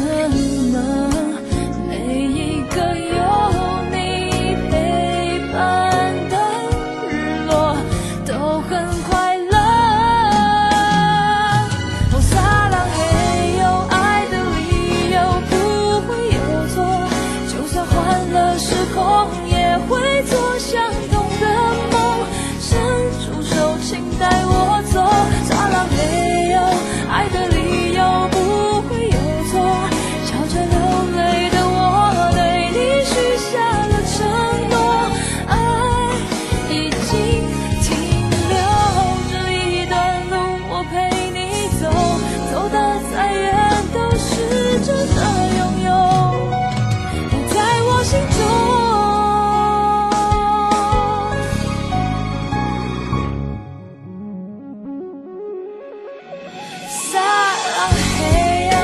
Speaker 2: 么，每一个有你陪伴的日落都很快乐。哦，撒浪嘿哟，爱的理由不会有错，就算换了时空也会做相同的梦，伸出手请带我走。撒浪嘿哟，爱的理由不会有错，笑着流泪的我对你许下了承诺，爱已经停留。这一段路我陪你走，走得再远都是真的拥有，你在我心中。撒浪嘿哟，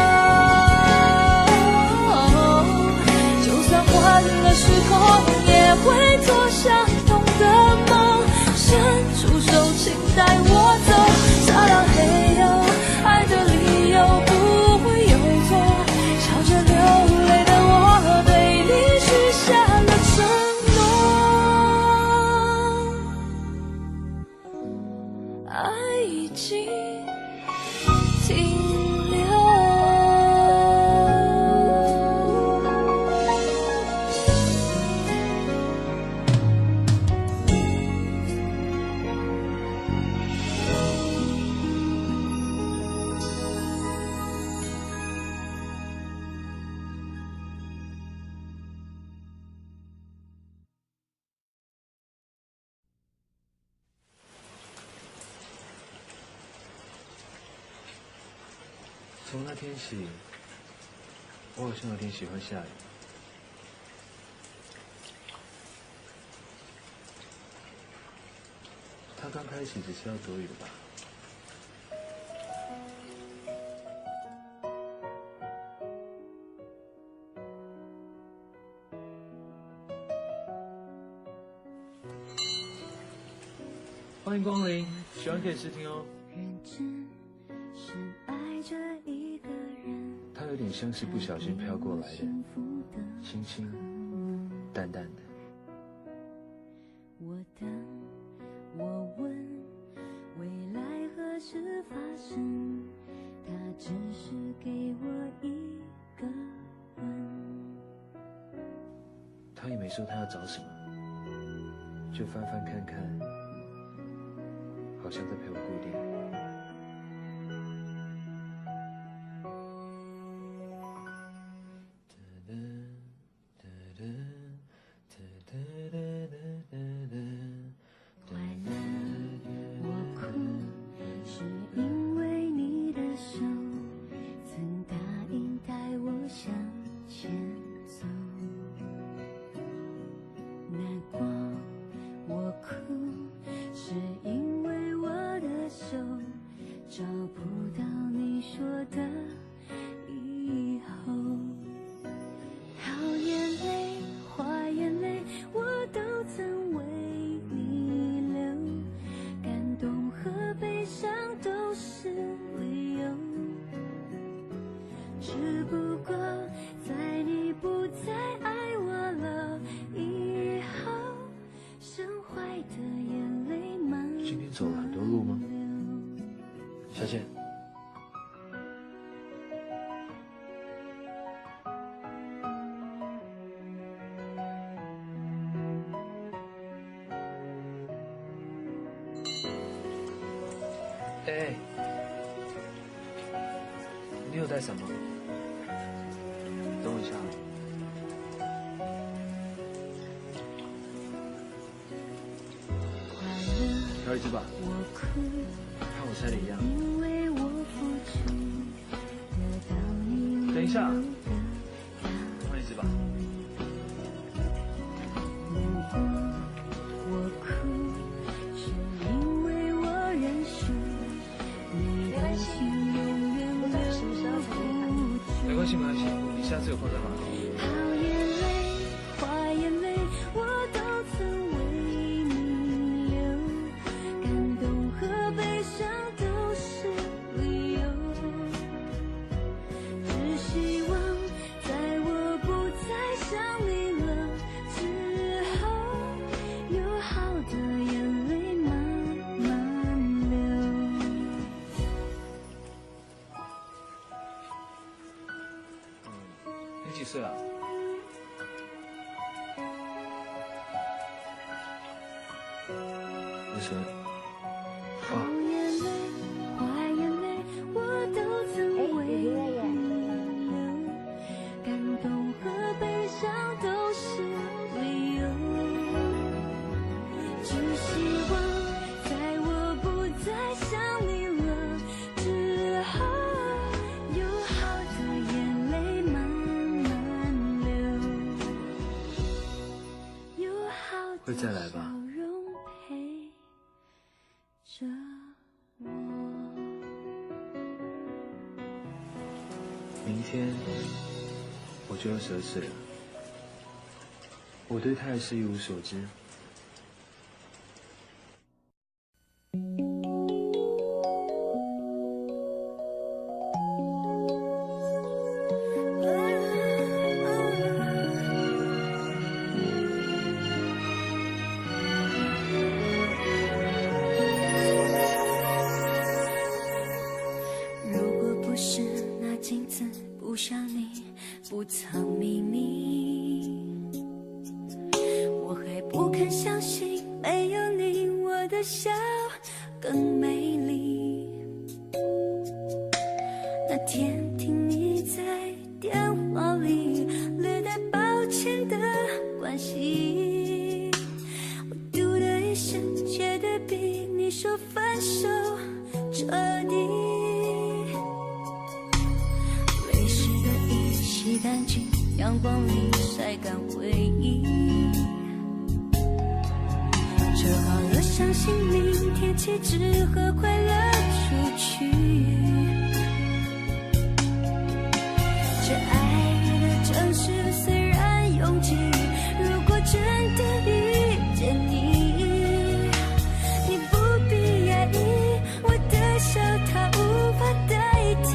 Speaker 2: 就算换了时空也会做相同的梦，伸出手请带我走。撒浪嘿哟，爱的理由不会有错，笑着流泪的我对你许下了承诺，爱已经停留。
Speaker 8: 从那天起，我好像有点喜欢下雨。他刚开始只是要躲雨的吧？欢迎光临，喜欢可以试听哦。它有点像是不小心飘过来的，轻轻淡淡的。
Speaker 2: 我等，我问，未来何时发生？他只是给我一个吻。
Speaker 8: 他也没说他要找什么，就翻翻看看，好像在陪我顾店。
Speaker 2: 是
Speaker 10: 今天走了很多路吗？小倩。哎，你有带伞吗？等我一下。调一支吧，看我晒得一样。等一下，换一支吧。没关系，没关系，你下次有空再换。你几岁啊？20。哇。会再来吧。明天我就要12岁了，我对他也是一无所知。
Speaker 2: 不像你不藏秘密，我还不肯相信没有你我的笑更美丽。那天听你在电话里略带抱歉的关心，我嘟的一声觉得比你说分手彻底。洗干净，阳光里晒干回忆，折好了相信明天起只和快乐出去。这爱的城市虽然拥挤，如果真的遇见你，你不必压抑，我的笑它无法代替。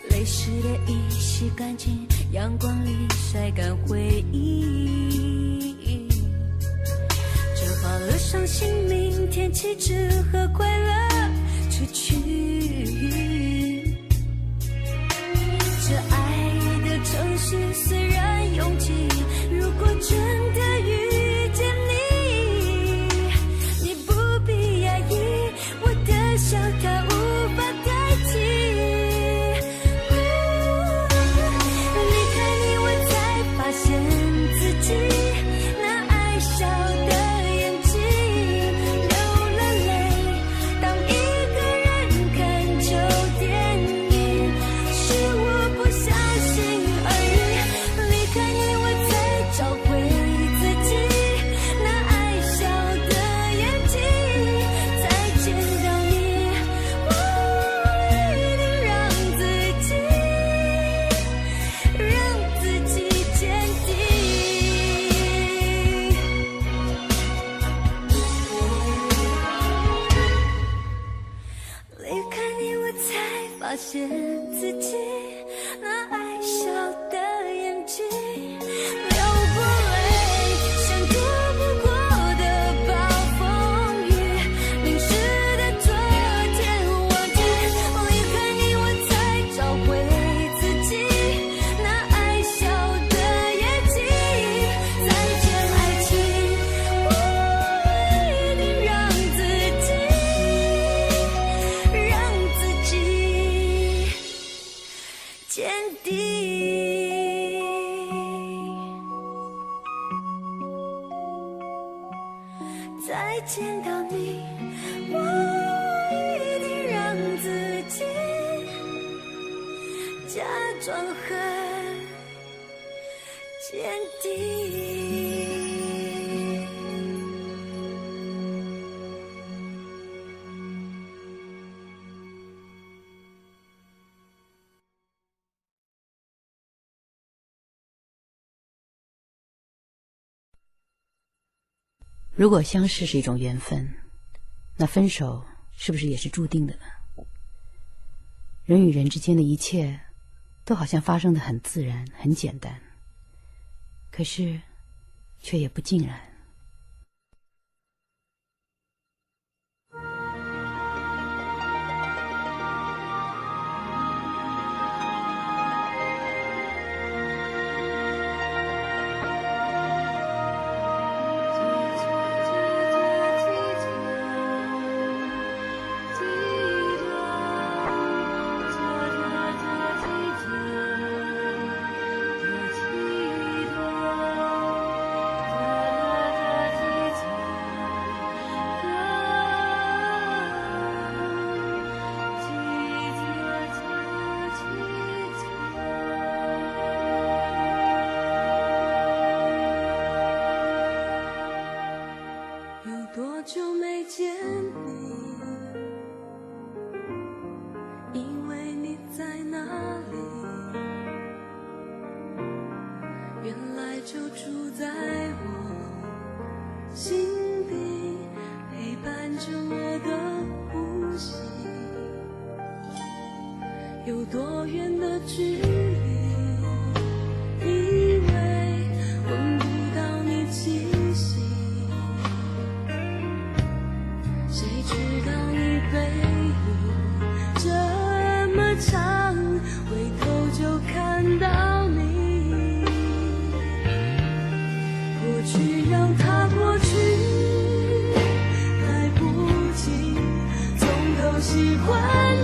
Speaker 2: 泪湿的衣洗干净，阳光里晒干回忆，折好了伤心明天起只和快乐出去。这爱的城市虽然拥挤，如果真的遇见你，你不必压抑，我的笑它无法代替。离开你我才发现见到你，我一定让自己假装很坚定。
Speaker 11: 如果相识是一种缘分，那分手是不是也是注定的呢？人与人之间的一切都好像发生得很自然很简单，可是却也不尽然。
Speaker 2: 多久没见你？因为你在哪里？原来就住在我心底，陪伴着我的呼吸。有多远的距离？以为闻不到你气息。谁知道你背影这么长，回头就看到你。过去让它过去，来不及从头喜欢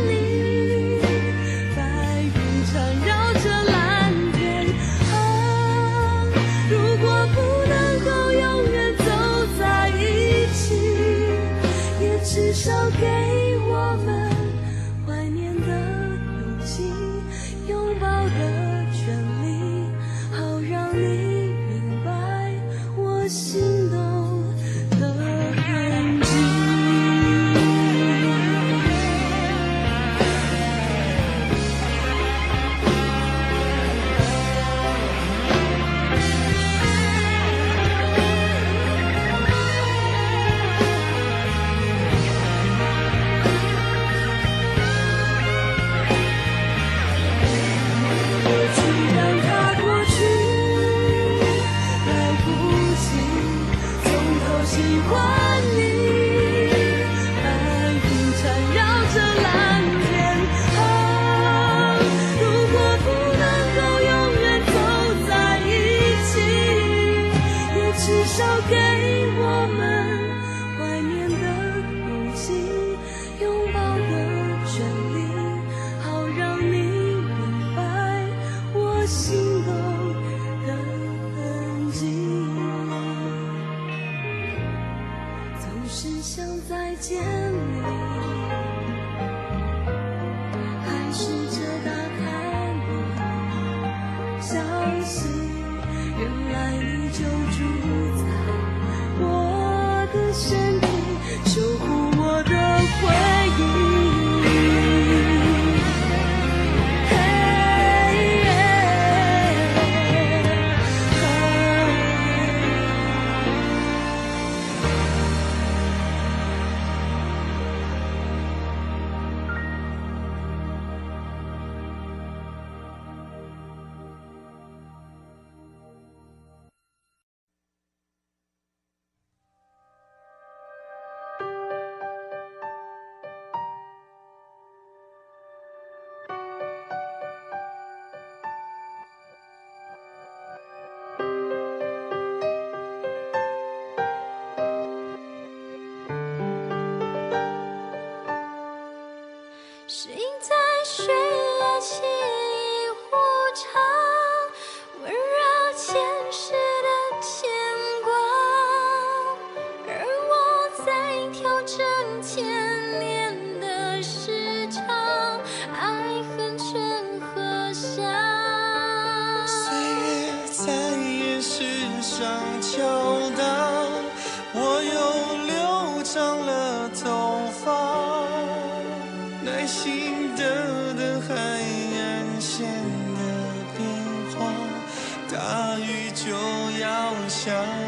Speaker 2: 你。白云缠绕着蓝天，如果不能够永远走在一起，至少给我们怀念的勇气，拥抱的权利，好让你明白我心动的痕迹。
Speaker 6: 想。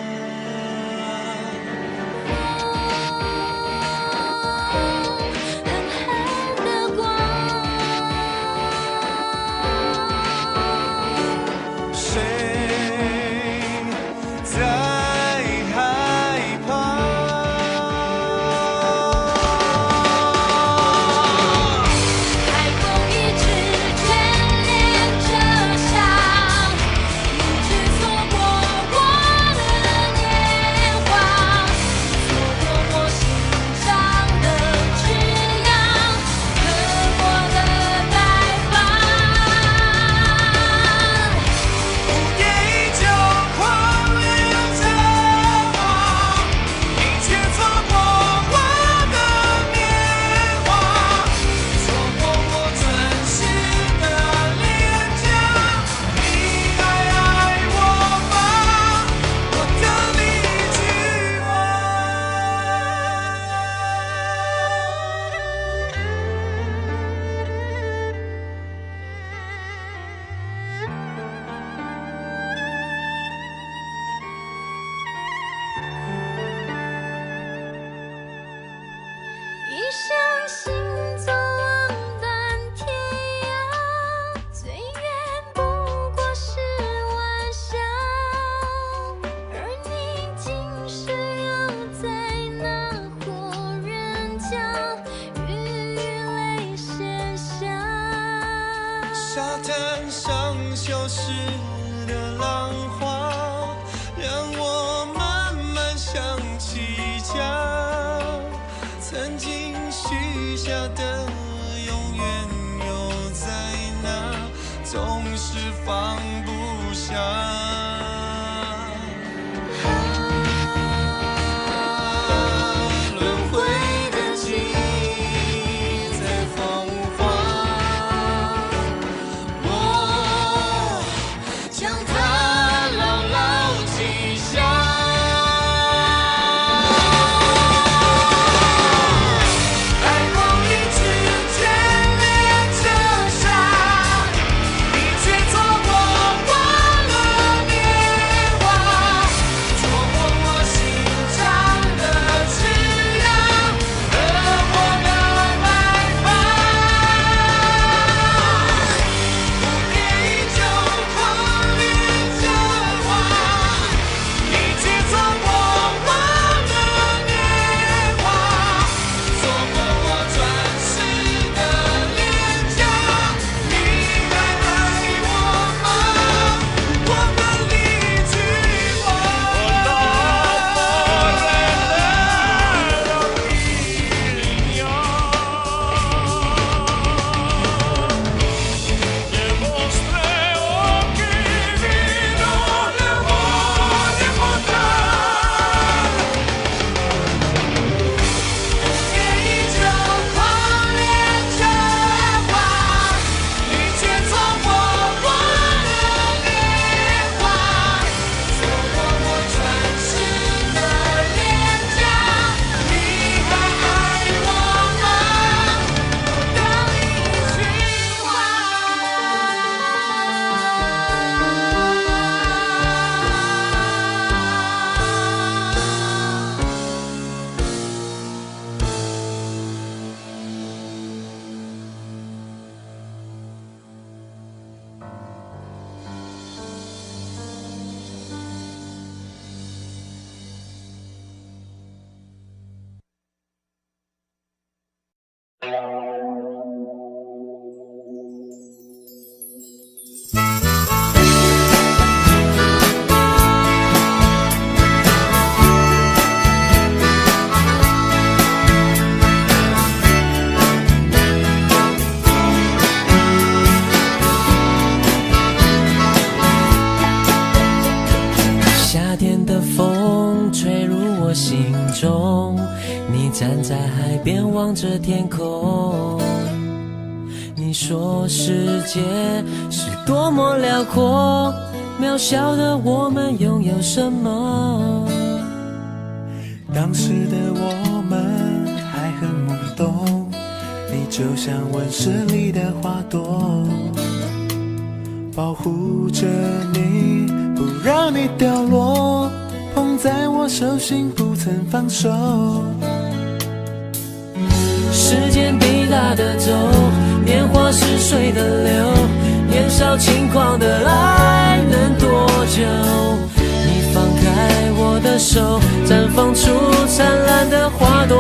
Speaker 9: 站在海边望着天空，你说世界是多么辽阔，渺小的我们拥有什么？
Speaker 6: 当时的我们还很懵懂，你就像温室里的花朵，保护着你，不让你掉落。
Speaker 9: 捧在我手心不曾放手。时间滴答的走，年华似水的流，年少轻狂的爱能多久？你放开我的手，绽放出灿烂的花朵。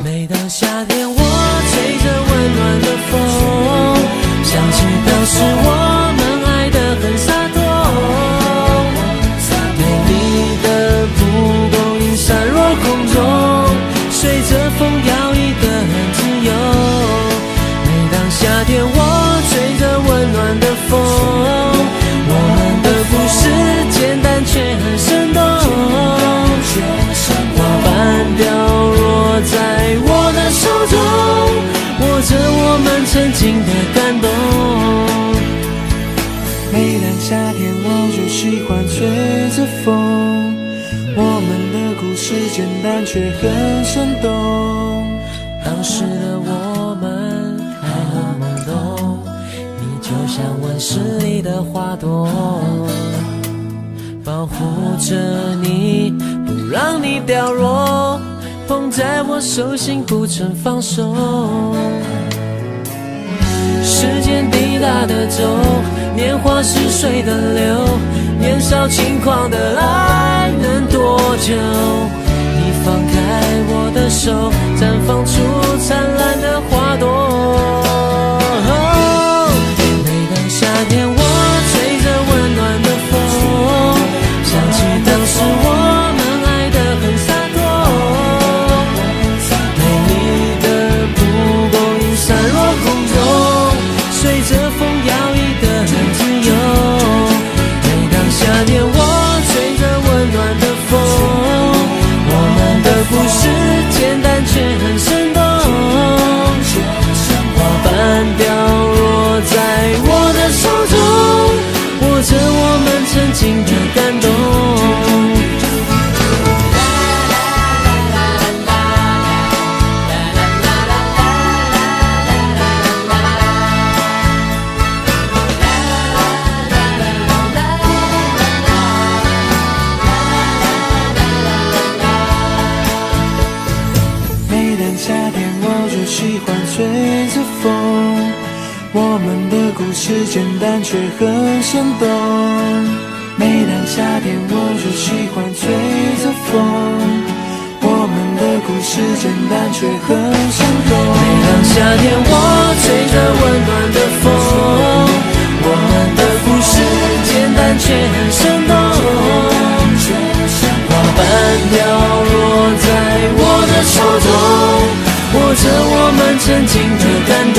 Speaker 9: 每当夏天我吹着温暖的风，想起当时我们爱得很洒脱，美丽的蒲公英散落空中，随着风摇曳得很自由。每当夏天我吹着温暖的风，我们的故事简单却很生动，花瓣掉落在我的手中，握着我们曾经的感动。每当夏天我就喜欢吹着风，我们的故事简单却很生动。当时的我们还很懵懂，你就像温室里的花朵，保护着你不让你掉落，捧在我手心不曾放手。时间滴答的走，年华似水的流，年少轻狂的爱能多久？你放开我的手，绽放出灿烂的花朵。每当夏天我吹着温暖的风，想起当时我们爱得很洒脱，美丽的蒲公英散落空中，随着风摇曳得很自由。每当夏天我吹着温暖的风，我们的故事简单却很生动，花瓣掉落在我的手中，握着我们曾经的感动。喜欢吹着风，我们的故事简单却很生动。每当夏天我就喜欢吹着风，我们的故事简单却很生动。每当夏天我吹着温暖的风，我们的故事简单却很生动，花瓣掉落在我的手中，握着我们曾经的感动。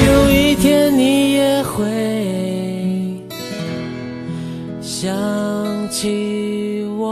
Speaker 9: 有一天你也会想起我。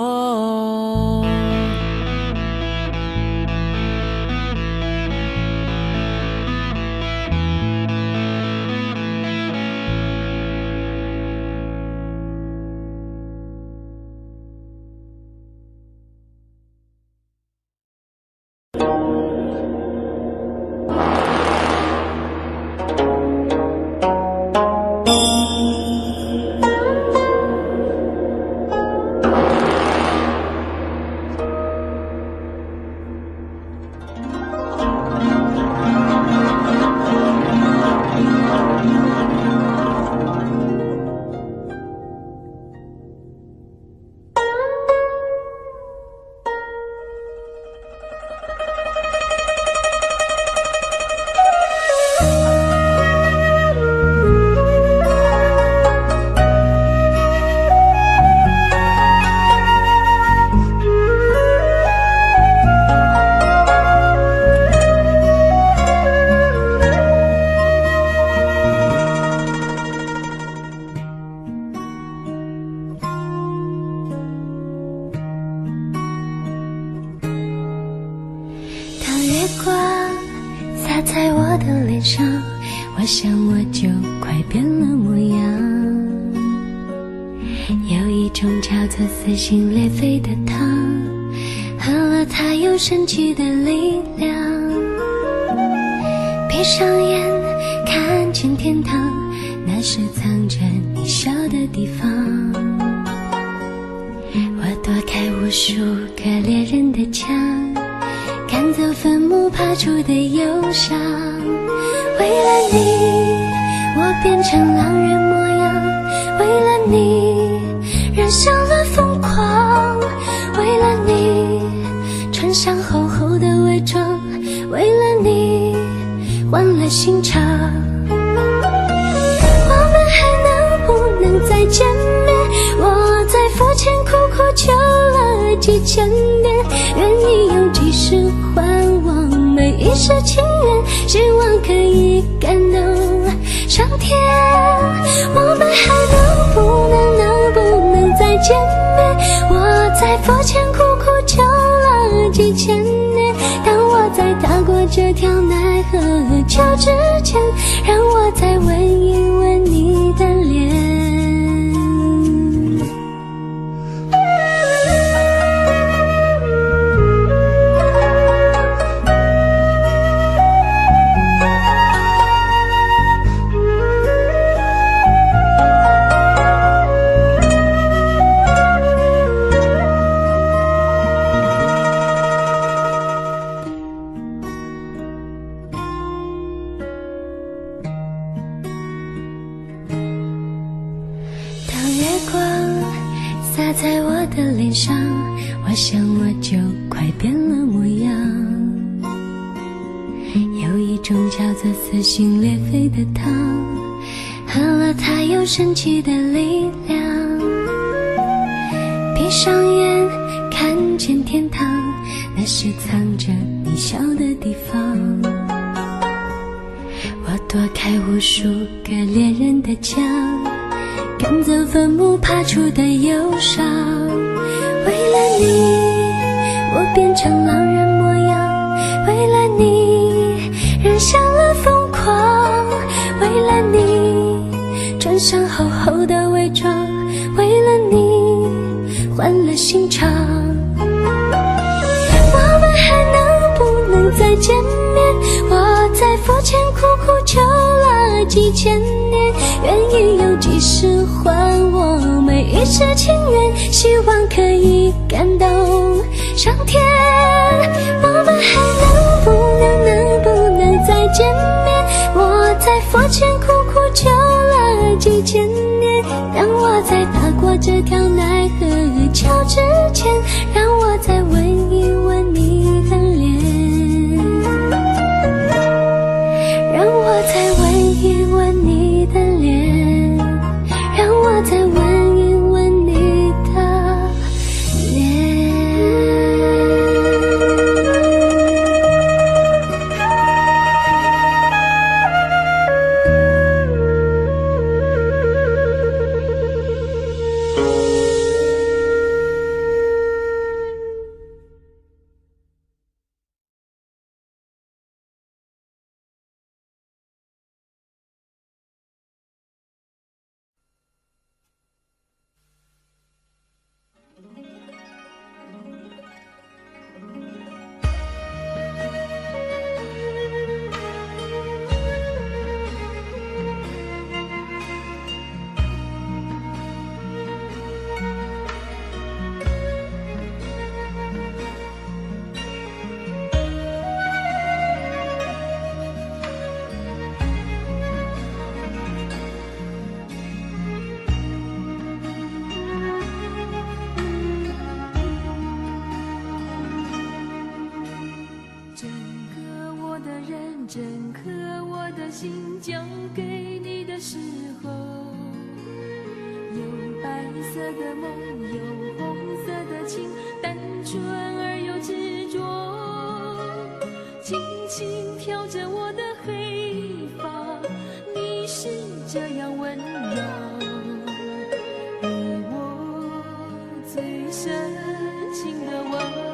Speaker 2: 在我的脸上，我想我就快变了模样。有一种叫做撕心裂肺的糖，喝了它有神奇的力量。闭上眼看见天堂，
Speaker 7: 那是藏着你笑的地方。我躲开无数个猎人的枪，赶走坟墓爬出的忧伤。为了你，我变成狼人模样，为了你染上了疯狂，为了你穿上厚厚的伪装，为了你换了心肠。我们还能不能再见面？我在佛前苦苦求了几千遍，愿意用几世还我每一世情缘，希望可以感动上天。我们还能不能再见面？我在佛前苦苦求了几千年，当我在踏过这条奈何桥之前，让我再吻一吻你的脸。洒在我的脸上，我想我就快变了模样。有一种叫做撕心裂肺的糖，喝了它有神奇的力量。闭上眼看见天堂，那是藏着你笑的地方。我躲开无数个猎人的枪，赶走坟墓爬出的忧伤。为了你，我变成狼人模样，为了你染上了疯狂，为了你穿上厚厚的伪装，为了你换了心肠。我们还能不能再见面？我在佛前苦苦求了几千年，愿意用几世还我每一世情缘，希望可以感动上天。我们还能不能再见面？我在佛前苦苦求了几千年，当我在踏过这条奈何桥之前，让我再吻一吻你的脸，让我再吻一吻你的脸，让我再吻一吻你的脸。
Speaker 2: 整颗我的心交给你的时候，有白色的梦，有红色的情，单纯而又执着，轻轻挑着我的黑发，你是这样温柔，你我最深情的吻。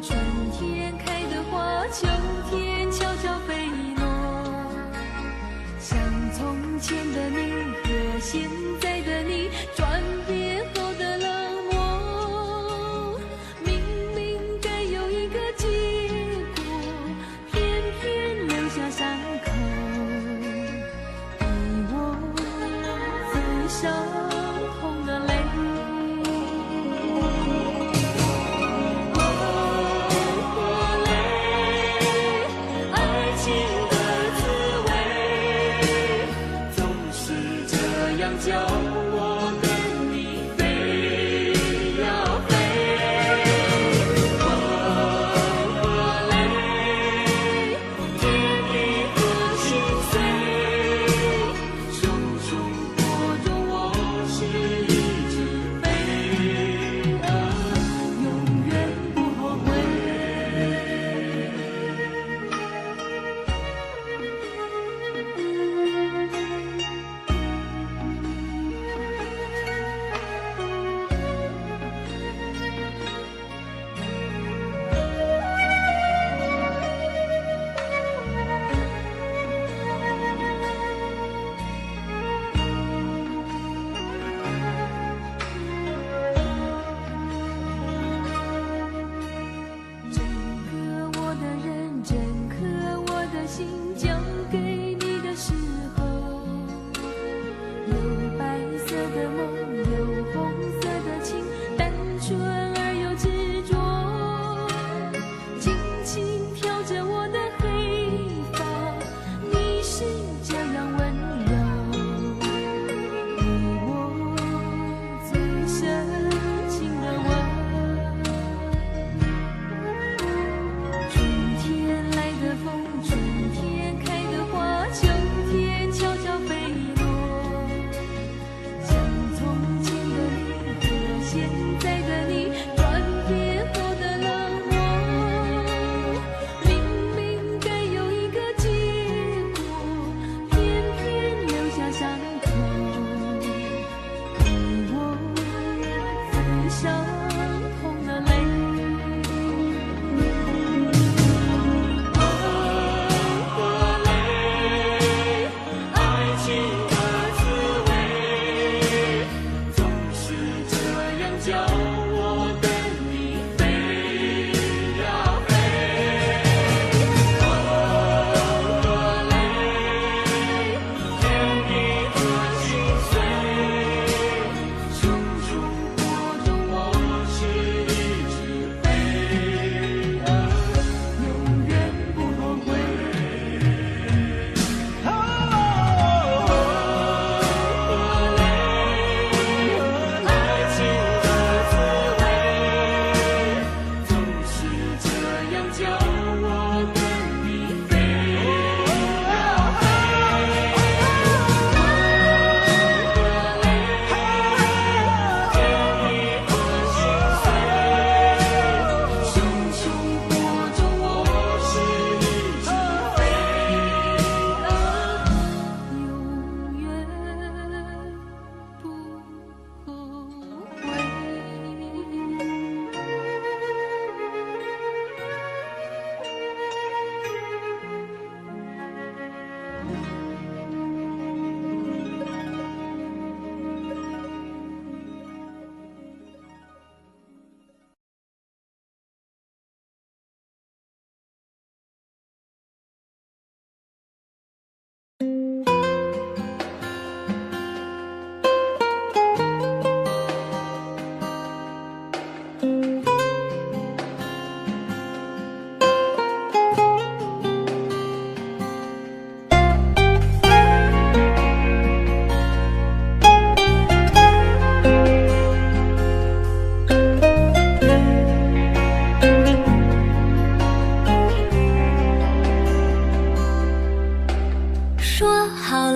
Speaker 2: 春天开的花，秋天悄悄飞落，像从前的你和现在的你转变后的冷漠，明明该有一个结果，偏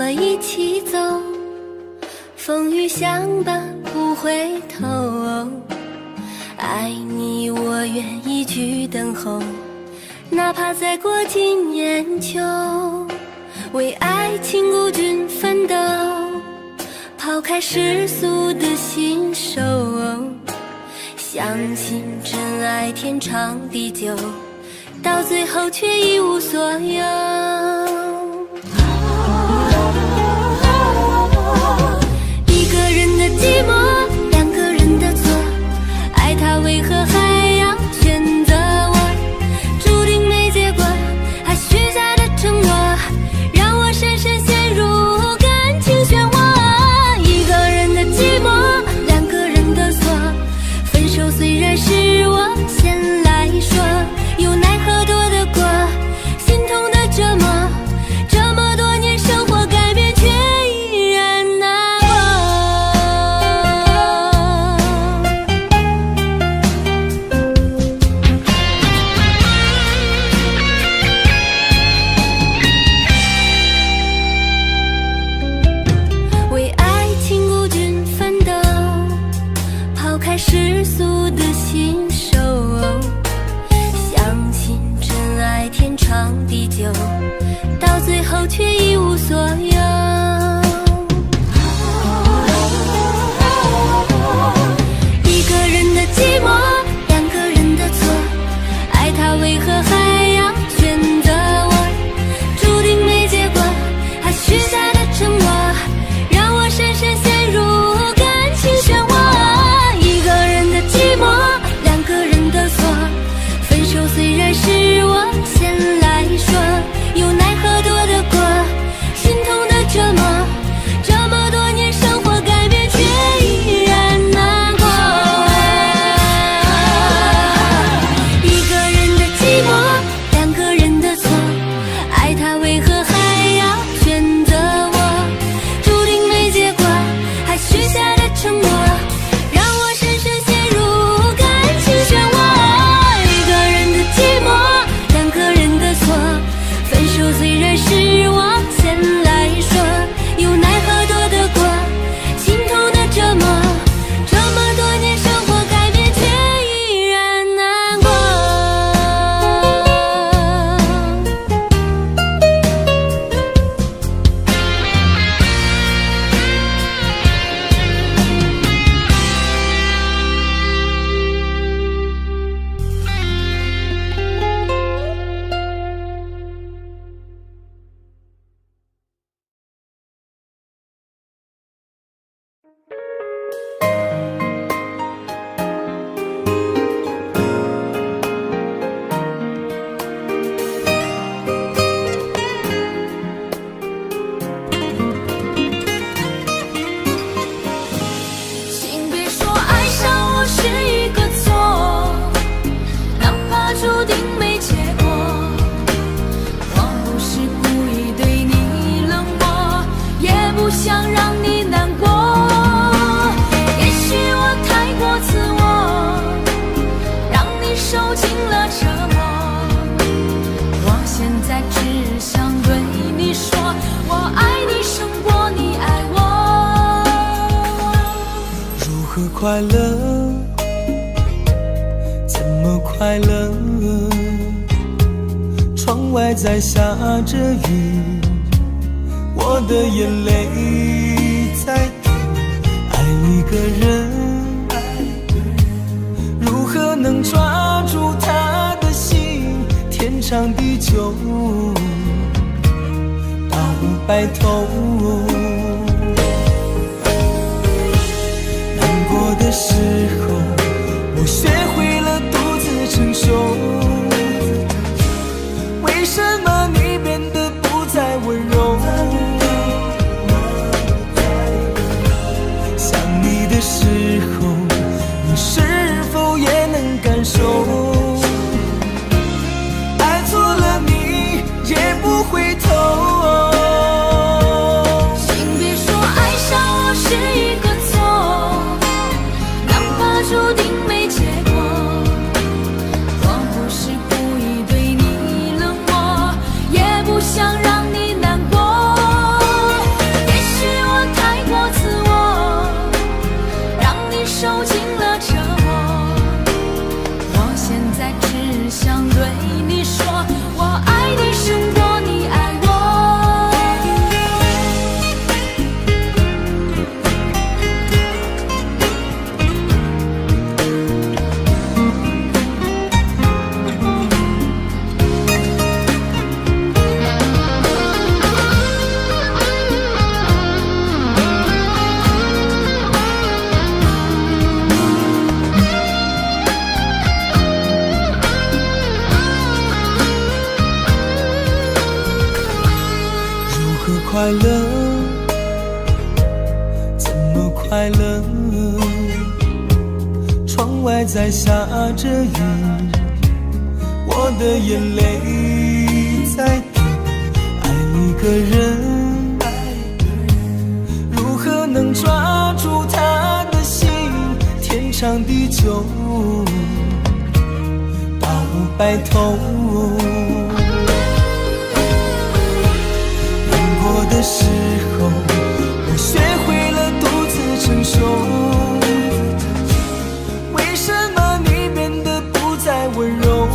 Speaker 4: 我一起走，风雨相伴不回头。爱你我愿一直等候，哪怕再过几年秋。为爱情孤军奋斗，抛开世俗的信手，相信真爱天长地久，到最后却一无所有。一个人的寂寞，两个人的错，爱他为何还要选择我？注定没结果，还许下的承诺，让我深深陷入感情漩涡。一个人的寂寞，两个人的错，分手虽然是我先来说，又奈何躲得过心痛的折磨，这么多年生活改变却依然难过。为爱情孤军奋斗，抛开世俗的信手，相信真爱天长地久，到最后却一无所有。一个人的寂寞，两个人的错，爱他为何还要选择我？注定没结果，还许下的承诺，让我深深陷入感情漩涡。一个人的寂寞，两个人的错，分手虽然是我先来说，又奈何躲得过心痛的折磨，这么多年生活改变却依然难过。一个人的寂寞，两个人的错，爱他为何还要选择我？注定没结果，还许下的承诺，让我深深陷入感情漩涡。一个人的寂寞，两个人的错，分手虽然是我先来说，又奈何躲得过心痛的折磨，这么多年生活改变却依然难过。请别说爱上我是一个错，哪怕注定没结果。我不是故意对你冷漠，也不想让你难过。也许我太过自我，让你受尽了折磨。我现在只想对你说，我爱你胜过你爱我。
Speaker 6: 如何快乐？怎么快乐？窗外在下着雨，我的眼泪在滴。爱一个人，如何能抓住他的心？天长地久，到白头。难过的时候，我学会了独自承受。为什么你变得不再温柔？想你的时候，你是否也能感受？爱错了你也不回头。
Speaker 2: 请别说爱上我是一个错，哪怕注定没结果。我不是故意对你冷漠，也
Speaker 9: 快乐？怎么快乐？窗外在下着雨，我的眼泪在滴。爱一个人，如何能抓住他的心？天长地久，到白头。难过的时候，我学会了独自承受。为什么你变得不再温柔？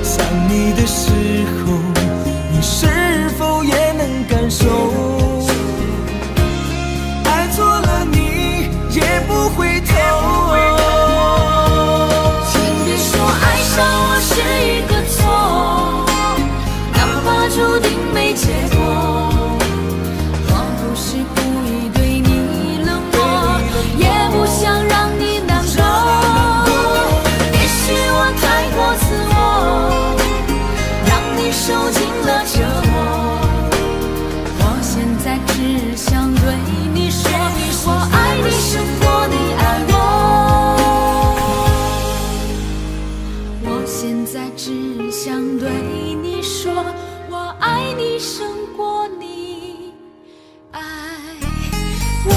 Speaker 9: 想你的时候，你是否也能感受？爱错了你也不回头。
Speaker 2: 请别说爱上我是一个错，哪怕注定没结果。我不是故意对你冷漠，也不想让你难过。也许我太过自我，让你受尽了折磨。我现在只想对你说，我爱你胜过你爱我。我现在只想对你说，我爱你胜过你爱我。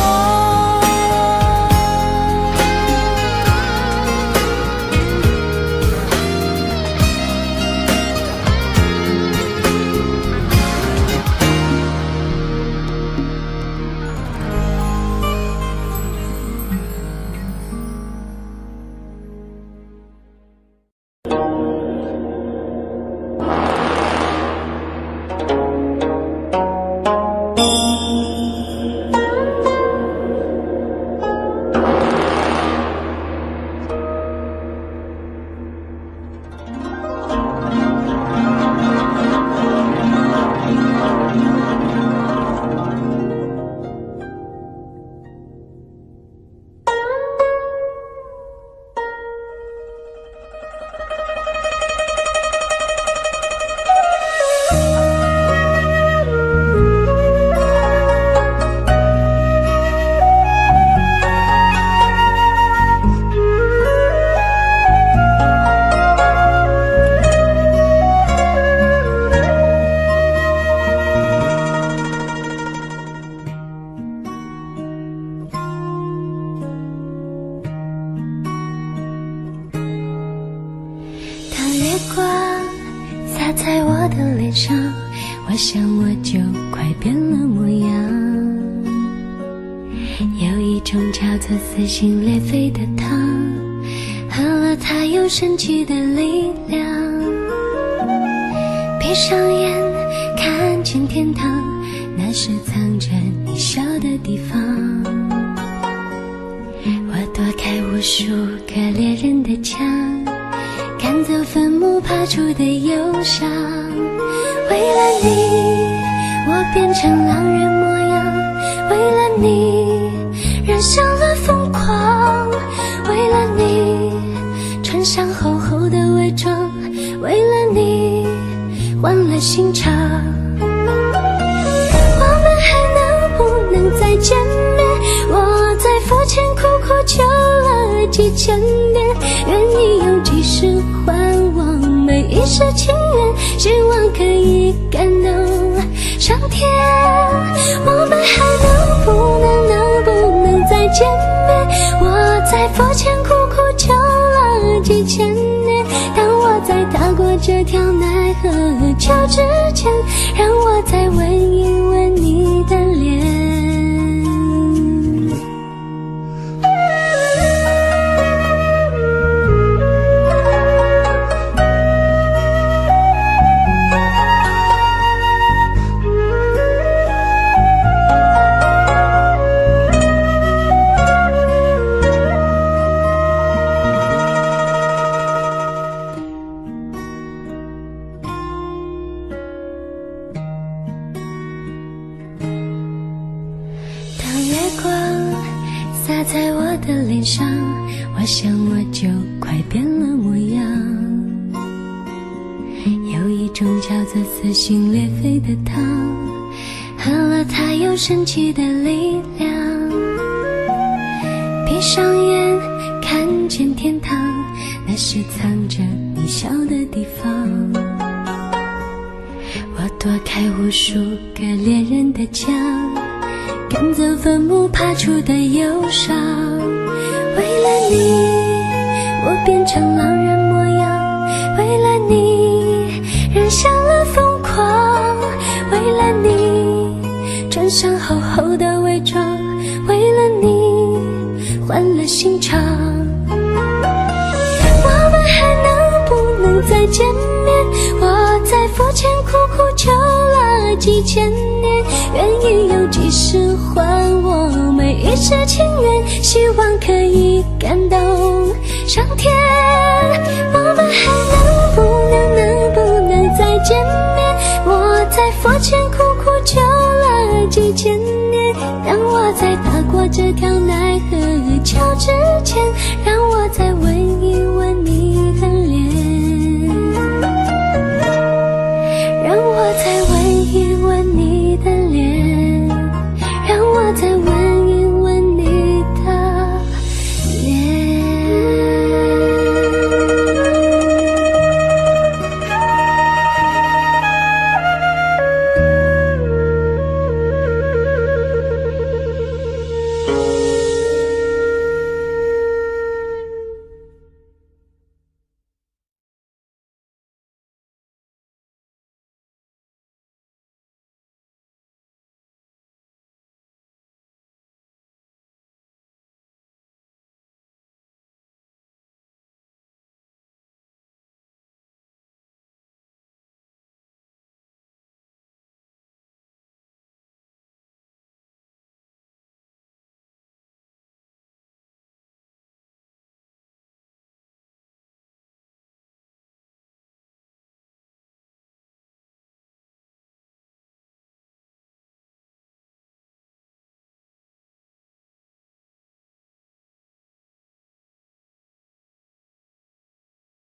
Speaker 4: 我想我就快变了模样，有一种叫做撕心裂肺的糖，喝了它有神奇的力量。闭上眼看见天堂，那是藏着你笑的地方。我躲开无数个猎人的枪，赶走坟墓爬出的忧伤。为了你，我变成狼人模样，为了你，染上了疯狂，为了你，穿上厚厚的伪装，为了你，换了心肠。我们还能不能再见面？我在佛前苦苦求了几千遍，愿意用几世还往每一世情缘，希望可以感动上天。我们还能不能再见面？我在佛前苦苦求了几千年，当我在踏过这条奈何桥之前，让我再吻一吻你的脸。洒在我的脸上，我想我就快变了模样，有一种种叫做撕心裂肺的糖，喝了它有神奇的力量。闭上眼看见天堂，那是藏着你笑的地方。我躲开无数个恋人的墙，赶走坟墓爬出的忧伤。为了你我变成狼人模样，为了你染上了疯狂，为了你穿上厚厚的伪装，为了你换了心肠。我们还能不能再见面？我在佛前苦苦求了几千年，愿意用几世还我每一世情缘，希望可以感动上天。我们还能不能再见面？我在佛前苦苦求了几千年，当我在踏过这条奈何桥之前，让